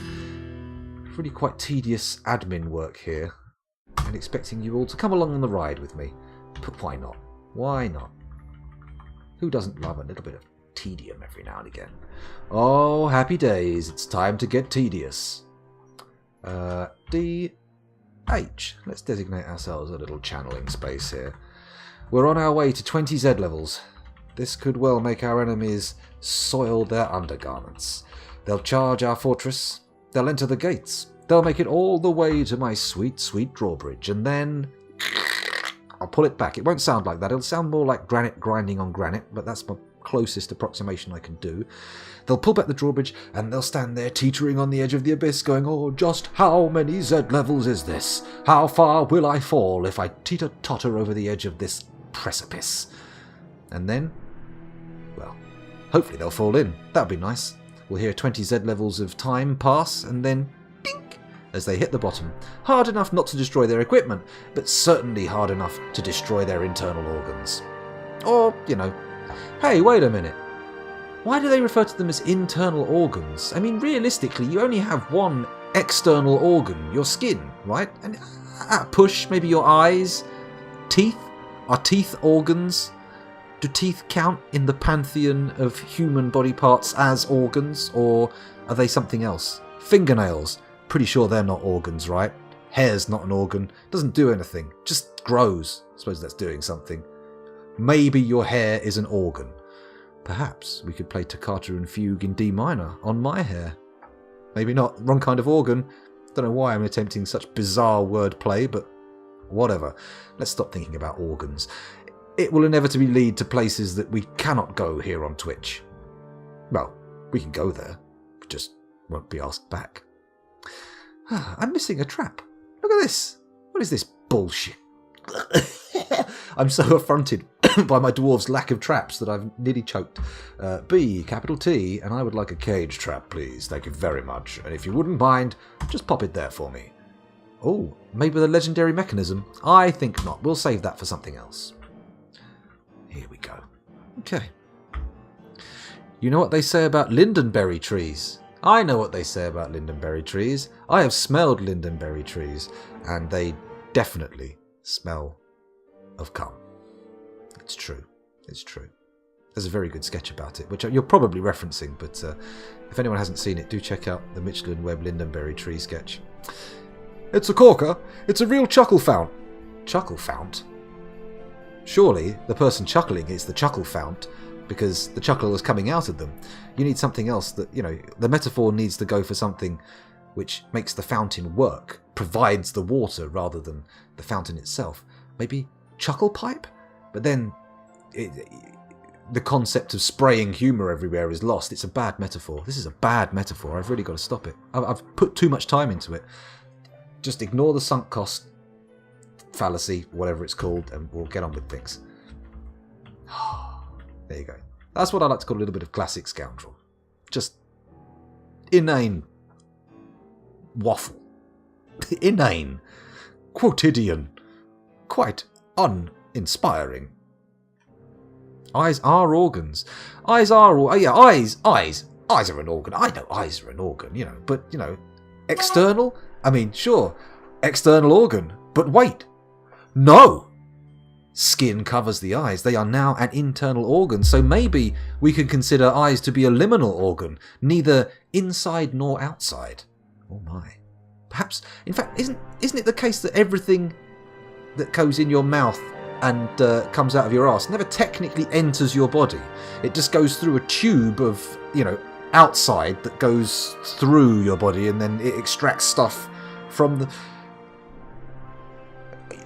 really quite tedious admin work here. And expecting you all to come along on the ride with me. But why not? Why not? Who doesn't love a little bit of tedium every now and again? Oh, happy days. It's time to get tedious. DH. Let's designate ourselves a little channeling space here. We're on our way to 20 Z levels. This could well make our enemies soil their undergarments. They'll charge our fortress. They'll enter the gates. They'll make it all the way to my sweet, sweet drawbridge, and then... I'll pull it back. It won't sound like that. It'll sound more like granite grinding on granite, but that's my closest approximation I can do. They'll pull back the drawbridge, and they'll stand there teetering on the edge of the abyss, going, oh, just how many Z levels is this? How far will I fall if I teeter-totter over the edge of this precipice? And then, well, hopefully they'll fall in. That'll be nice. We'll hear 20 Z levels of time pass, and then... as they hit the bottom. Hard enough not to destroy their equipment, but certainly hard enough to destroy their internal organs. Or, you know, hey, wait a minute. Why do they refer to them as internal organs? I mean, realistically, you only have one external organ, your skin, right? And at a push, maybe your eyes. Teeth? Are teeth organs? Do teeth count in the pantheon of human body parts as organs, or are they something else? Fingernails? Pretty sure they're not organs, right? Hair's not an organ. Doesn't do anything. Just grows. I suppose that's doing something. Maybe your hair is an organ. Perhaps we could play Toccata and Fugue in D minor on my hair. Maybe not. Wrong kind of organ. Don't know why I'm attempting such bizarre wordplay, but whatever. Let's stop thinking about organs. it will inevitably lead to places that we cannot go here on Twitch. Well, we can go there, we just won't be asked back. I'm missing a trap. Look at this. What is this bullshit? I'm so affronted by my dwarf's lack of traps that I've nearly choked. B, capital T, and I would like a cage trap, please. Thank you very much. And if you wouldn't mind, just pop it there for me. Oh, maybe the legendary mechanism? I think not. We'll save that for something else. Here we go. Okay. You know what they say about lindenberry trees? I know what they say about lindenberry trees. I have smelled lindenberry trees, and they definitely smell of cum. It's true. It's true. There's a very good sketch about it, which you're probably referencing, but if anyone hasn't seen it, do check out the Michelin Webb lindenberry tree sketch. It's a corker. It's a real chuckle fount. Chuckle fount? Surely the person chuckling is the chuckle fount, because the chuckle is coming out of them. You need something else that, the metaphor needs to go for something which makes the fountain work, provides the water rather than the fountain itself. Maybe chuckle pipe? But then the concept of spraying humour everywhere is lost. It's a bad metaphor. This is a bad metaphor. I've really got to stop it. I've put too much time into it. Just ignore the sunk cost fallacy, whatever it's called, and we'll get on with things. There you go. That's what I like to call a little bit of classic scoundrel. Just inane waffle. Inane. Quotidian. Quite uninspiring. Eyes are organs. Eyes are... eyes are an organ. I know eyes are an organ, but, external? I mean, sure, external organ. But wait. No! Skin covers the eyes. They are now an internal organ, so maybe we can consider eyes to be a liminal organ, neither inside nor outside. Oh my. Perhaps, in fact, isn't it the case that everything that goes in your mouth and comes out of your arse never technically enters your body? It just goes through a tube of, outside that goes through your body, and then it extracts stuff from the...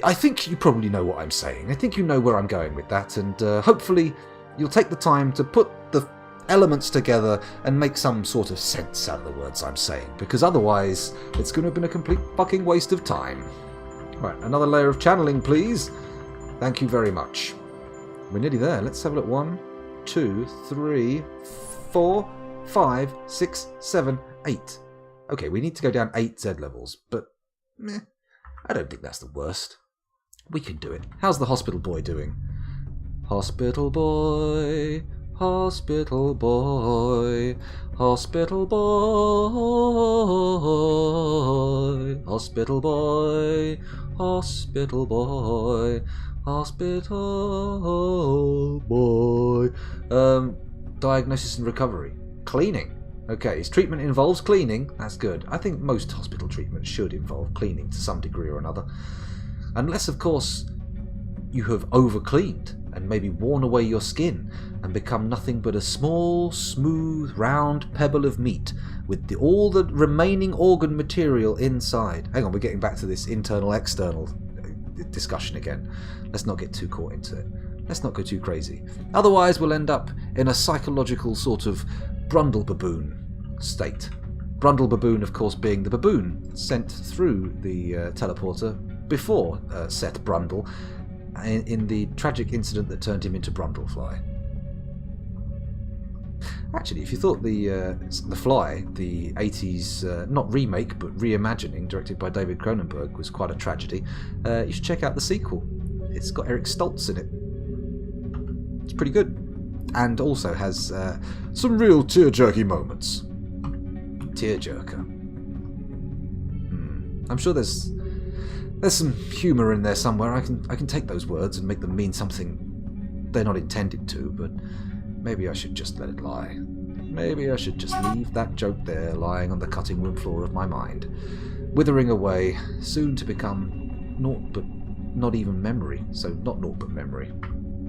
I think you probably know what I'm saying. I think you know where I'm going with that, and hopefully you'll take the time to put the elements together and make some sort of sense out of the words I'm saying, because otherwise it's going to have been a complete fucking waste of time. Right, another layer of channeling, please. Thank you very much. We're nearly there. Let's have a look. 1, 2, 3, 4, 5, 6, 7, 8. Okay, we need to go down 8 Z levels, but I don't think that's the worst. We can do it. How's the hospital boy doing? Hospital boy, hospital boy, hospital boy, hospital boy, hospital boy, hospital boy. Diagnosis and recovery. Cleaning. Okay, his treatment involves cleaning. That's good. I think most hospital treatments should involve cleaning to some degree or another. Unless, of course, you have over-cleaned and maybe worn away your skin and become nothing but a small, smooth, round pebble of meat with all the remaining organ material inside. Hang on, we're getting back to this internal-external discussion again. Let's not get too caught into it. Let's not go too crazy. Otherwise, we'll end up in a psychological sort of Brundle baboon state. Brundle baboon, of course, being the baboon sent through the teleporter before Seth Brundle in the tragic incident that turned him into Brundlefly. Actually, if you thought the Fly, the 80s, not remake, but reimagining, directed by David Cronenberg, was quite a tragedy, you should check out the sequel. It's got Eric Stoltz in it. It's pretty good. And also has some real tear-jerky moments. Tearjerker. I'm sure there's some humour in there somewhere. I can take those words and make them mean something they're not intended to, but maybe I should just let it lie. Maybe I should just leave that joke there, lying on the cutting room floor of my mind, withering away, soon to become naught but not even memory, so not naught but memory.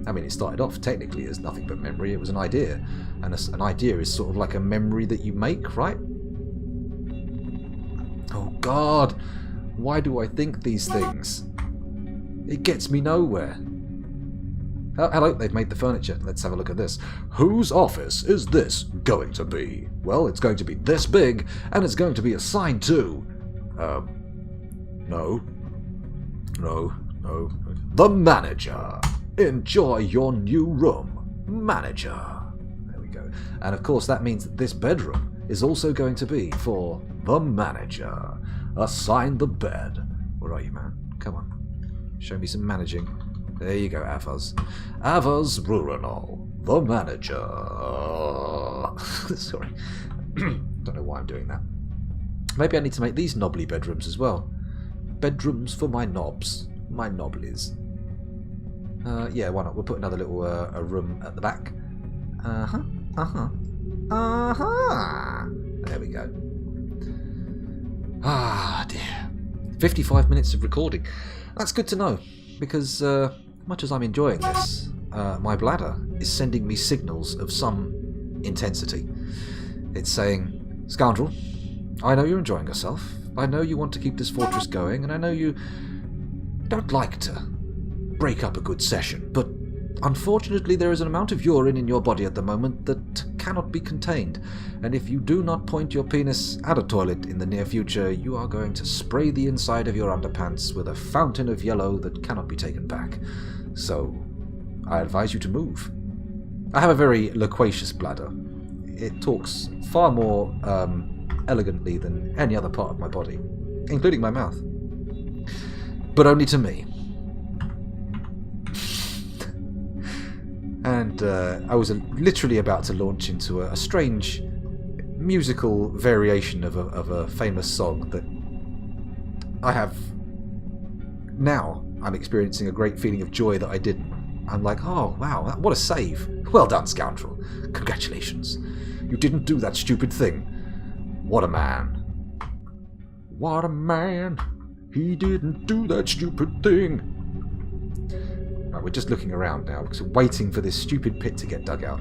I mean, it started off technically as nothing but memory. It was an idea, and an idea is sort of like a memory that you make, right? Oh God, why do I think these things? It gets me nowhere. Oh, hello, they've made the furniture. Let's have a look at this. Whose office is this going to be? Well, it's going to be this big, and it's going to be assigned to... No. The manager. Enjoy your new room. Manager. There we go. And of course that means that this bedroom is also going to be for the manager. Assign the bed. Where are you, man? Come on. Show me some managing. There you go, Avaz. Avaz Ruranol, the manager. Sorry. Don't know why I'm doing that. Maybe I need to make these knobbly bedrooms as well. Bedrooms for my knobs. My knobblies. Yeah, why not? We'll put another little a room at the back. There we go. Ah, dear. 55 minutes of recording. That's good to know, because much as I'm enjoying this, my bladder is sending me signals of some intensity. It's saying, "Scoundrel, I know you're enjoying yourself. I know you want to keep this fortress going, and I know you don't like to break up a good session, but unfortunately there is an amount of urine in your body at the moment that cannot be contained, and if you do not point your penis at a toilet in the near future, you are going to spray the inside of your underpants with a fountain of yellow that cannot be taken back. So, I advise you to move." I have a very loquacious bladder. It talks far more elegantly than any other part of my body, including my mouth. But only to me. And I was literally about to launch into a strange musical variation of a famous song that I have now. I'm experiencing a great feeling of joy that I didn't. I'm like, oh wow, what a save. Well done, scoundrel. Congratulations. You didn't do that stupid thing. What a man. What a man. He didn't do that stupid thing. Right, we're just looking around now because we're waiting for this stupid pit to get dug out.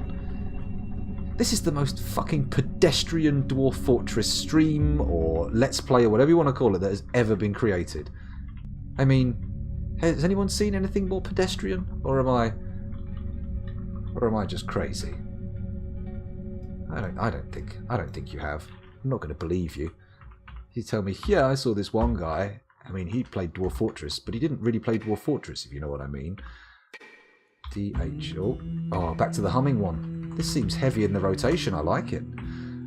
This is the most fucking pedestrian Dwarf Fortress stream or Let's Play or whatever you want to call it that has ever been created. I mean, has anyone seen anything more pedestrian? Or am I just crazy? I don't think you have. I'm not going to believe you. You tell me, yeah, I saw this one guy. I mean, he played Dwarf Fortress, but he didn't really play Dwarf Fortress, if you know what I mean. DH. Oh, back to the humming one. This seems heavy in the rotation. I like it.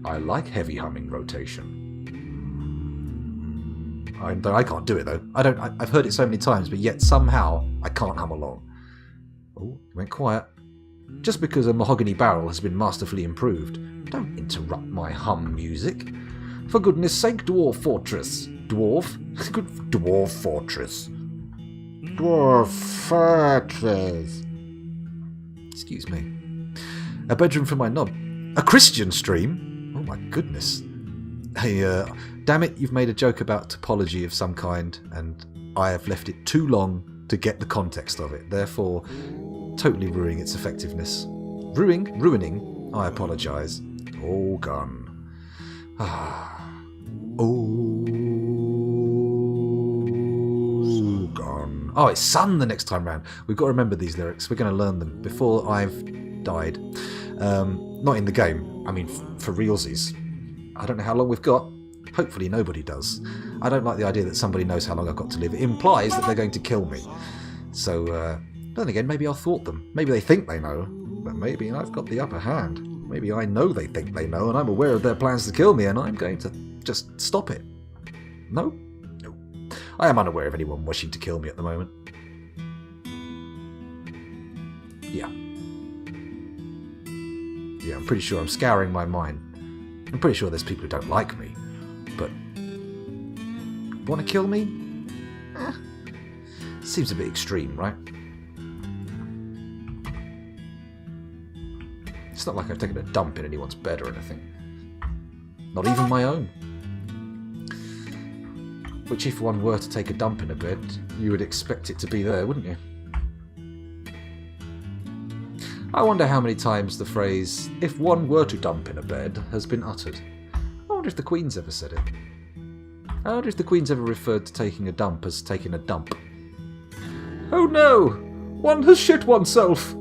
I like heavy humming rotation. I can't do it though. I've heard it so many times, but yet somehow I can't hum along. Oh, it went quiet. Just because a mahogany barrel has been masterfully improved, don't interrupt my hum music. For goodness sake, Dwarf Fortress. Dwarf? Good Dwarf Fortress. Dwarf Fortress. Excuse me. A bedroom for my knob. A Christian stream? Oh my goodness. Hey, damn it, you've made a joke about topology of some kind, and I have left it too long to get the context of it, therefore totally ruining its effectiveness. Ruining? I apologise. All gone. Oh, gone. Oh, it's sun the next time round. We've got to remember these lyrics. We're going to learn them before I've died. Not in the game. I mean, for realsies. I don't know how long we've got. Hopefully nobody does. I don't like the idea that somebody knows how long I've got to live. It implies that they're going to kill me. So, then again, maybe I'll thwart them. Maybe they think they know, but maybe I've got the upper hand. Maybe I know they think they know, and I'm aware of their plans to kill me, and I'm going to just stop it. No? No. I am unaware of anyone wishing to kill me at the moment. Yeah. Yeah, I'm pretty sure I'm scouring my mind. I'm pretty sure there's people who don't like me, but want to kill me? Seems a bit extreme, right? It's not like I've taken a dump in anyone's bed or anything. Not even my own. Which, if one were to take a dump in a bed, you would expect it to be there, wouldn't you? I wonder how many times the phrase, "if one were to dump in a bed," has been uttered. I wonder if the Queen's ever said it. I wonder if the Queen's ever referred to taking a dump as taking a dump. Oh no! One has shit oneself.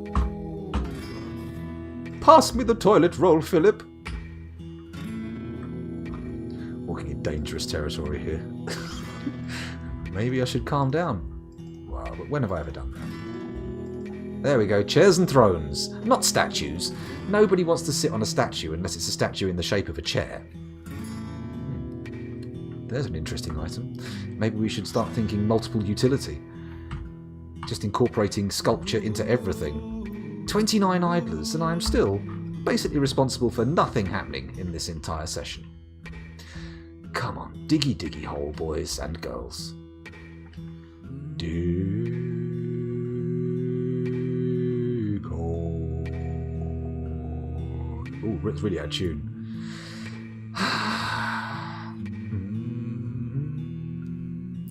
Pass me the toilet roll, Philip. Walking in dangerous territory here. Maybe I should calm down. Well, but when have I ever done that? There we go. Chairs and thrones. Not statues. Nobody wants to sit on a statue unless it's a statue in the shape of a chair. There's an interesting item. Maybe we should start thinking multiple utility. Just incorporating sculpture into everything. 29 idlers, and I am still basically responsible for nothing happening in this entire session. Come on, diggy diggy hole, boys and girls. Dig hole. Ooh, it's really out of tune.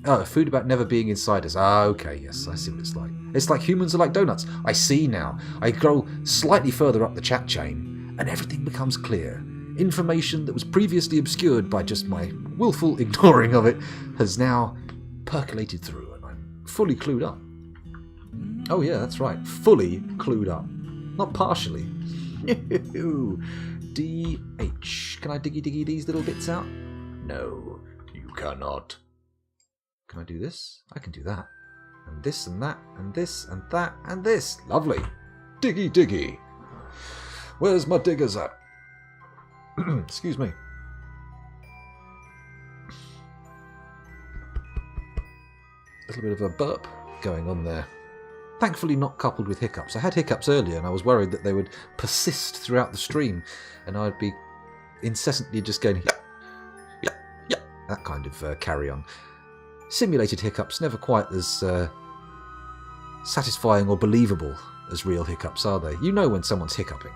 Oh, food about never being inside us. Ah, okay, yes, I see what it's like. It's like humans are like donuts. I see now. I go slightly further up the chat chain, and everything becomes clear. Information that was previously obscured by just my willful ignoring of it has now percolated through, and I'm fully clued up. Oh yeah, that's right. Fully clued up. Not partially. DH. Can I diggy these little bits out? No, you cannot. Can I do this? I can do that. And this and that, and this and that, and this. Lovely. Diggy diggy. Where's my diggers at? Excuse me. A little bit of a burp going on there. Thankfully not coupled with hiccups. I had hiccups earlier and I was worried that they would persist throughout the stream and I'd be incessantly just going yeah, that kind of carry on. Simulated hiccups never quite as satisfying or believable as real hiccups, are they? You know when someone's hiccuping,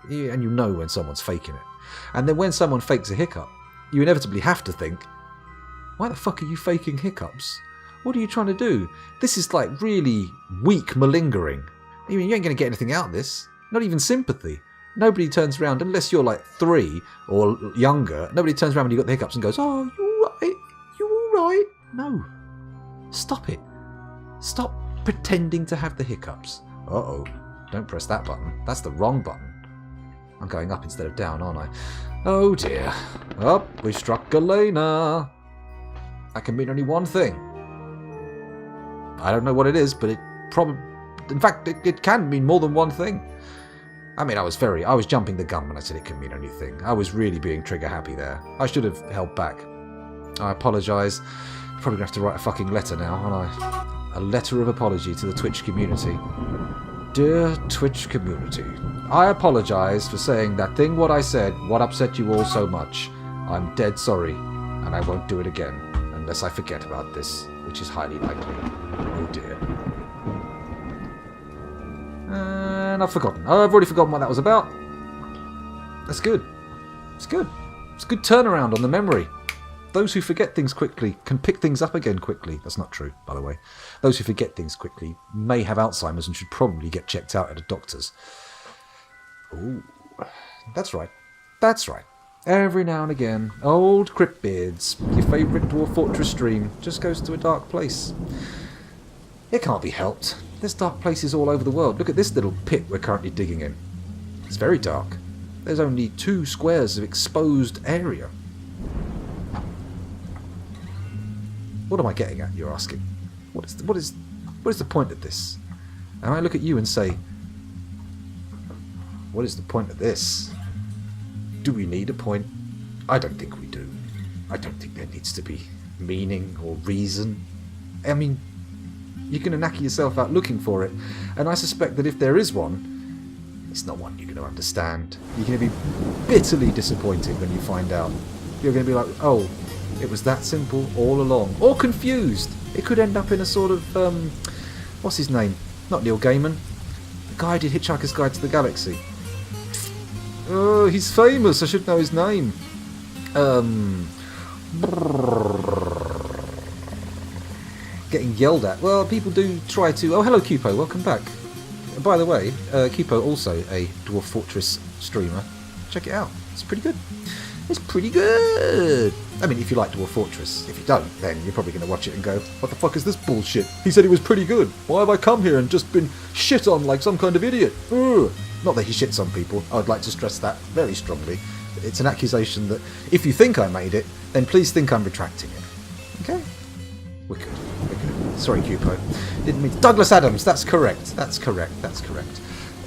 and you know when someone's faking it. And then when someone fakes a hiccup, you inevitably have to think, why the fuck are you faking hiccups? What are you trying to do? This is like really weak malingering. I mean, you ain't going to get anything out of this. Not even sympathy. Nobody turns around, unless you're like 3 or younger, nobody turns around when you've got the hiccups and goes, oh, you alright? You alright? No. Stop it. Stop pretending to have the hiccups. Uh-oh. Don't press that button. That's the wrong button. I'm going up instead of down, aren't I? Oh dear. Oh, we struck Galena. That can mean only one thing. I don't know what it is, but it probably... In fact, it can mean more than one thing. I mean, I was jumping the gun when I said it can mean only thing. I was really being trigger happy there. I should have held back. I apologise. Probably going to have to write a fucking letter now, aren't I? A letter of apology to the Twitch community. Dear Twitch community, I apologise for saying that thing what I said, what upset you all so much. I'm dead sorry, and I won't do it again, unless I forget about this, which is highly likely. Oh dear. And I've forgotten. Oh, I've already forgotten what that was about. That's good. It's good. It's a good turnaround on the memory. Those who forget things quickly can pick things up again quickly. That's not true, by the way. Those who forget things quickly may have Alzheimer's and should probably get checked out at a doctor's. Ooh, that's right. That's right. Every now and again, old Cryptbeards, your favourite Dwarf Fortress stream, just goes to a dark place. It can't be helped. There's dark places all over the world. Look at this little pit we're currently digging in. It's very dark. There's only 2 squares of exposed area. What am I getting at, you're asking? What is the point of this? And I look at you and say, what is the point of this? Do we need a point? I don't think we do. I don't think there needs to be meaning or reason. I mean, you're going to knacker yourself out looking for it, and I suspect that if there is one, it's not one you're going to understand. You're going to be bitterly disappointed when you find out. You're going to be like, oh, it was that simple all along. Or confused. It could end up in a sort of, what's his name? Not Neil Gaiman. The guy who did Hitchhiker's Guide to the Galaxy. Oh, he's famous. I should know his name. Getting yelled at. Well, people do try to... Oh, hello, Cupo. Welcome back. By the way, Cupo also a Dwarf Fortress streamer. Check it out. It's pretty good. It's pretty good. I mean, if you like Dwarf Fortress. If you don't, then you're probably going to watch it and go, what the fuck is this bullshit? He said it was pretty good. Why have I come here and just been shit on like some kind of idiot? Ugh. Not that he shits on people. I'd like to stress that very strongly. It's an accusation that if you think I made it, then please think I'm retracting it. Okay? We're good. We're good. Sorry, Cupo. Didn't mean... Douglas Adams, that's correct. That's correct. That's correct.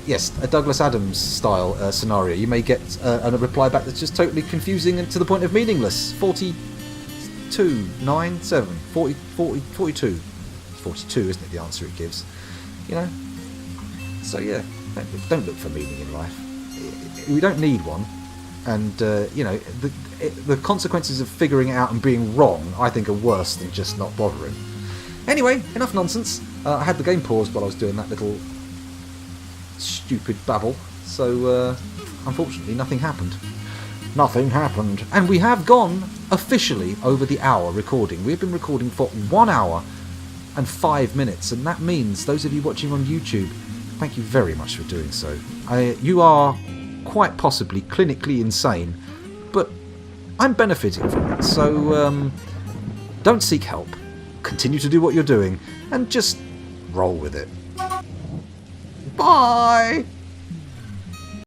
Yes, a Douglas Adams style scenario. You may get a reply back that's just totally confusing and to the point of meaningless. 42, 9, 7, 40, 42. It's 42, isn't it, the answer it gives? You know? So yeah, don't look for meaning in life. We don't need one. And, you know, the consequences of figuring it out and being wrong, I think, are worse than just not bothering. Anyway, enough nonsense. I had the game paused while I was doing that little stupid babble, so unfortunately nothing happened. Nothing happened. And we have gone officially over the hour recording. We've been recording for 1 hour and 5 minutes, and that means those of you watching on YouTube, thank you very much for doing so. You are quite possibly clinically insane, but I'm benefiting from it, so don't seek help. Continue to do what you're doing and just roll with it. Bye!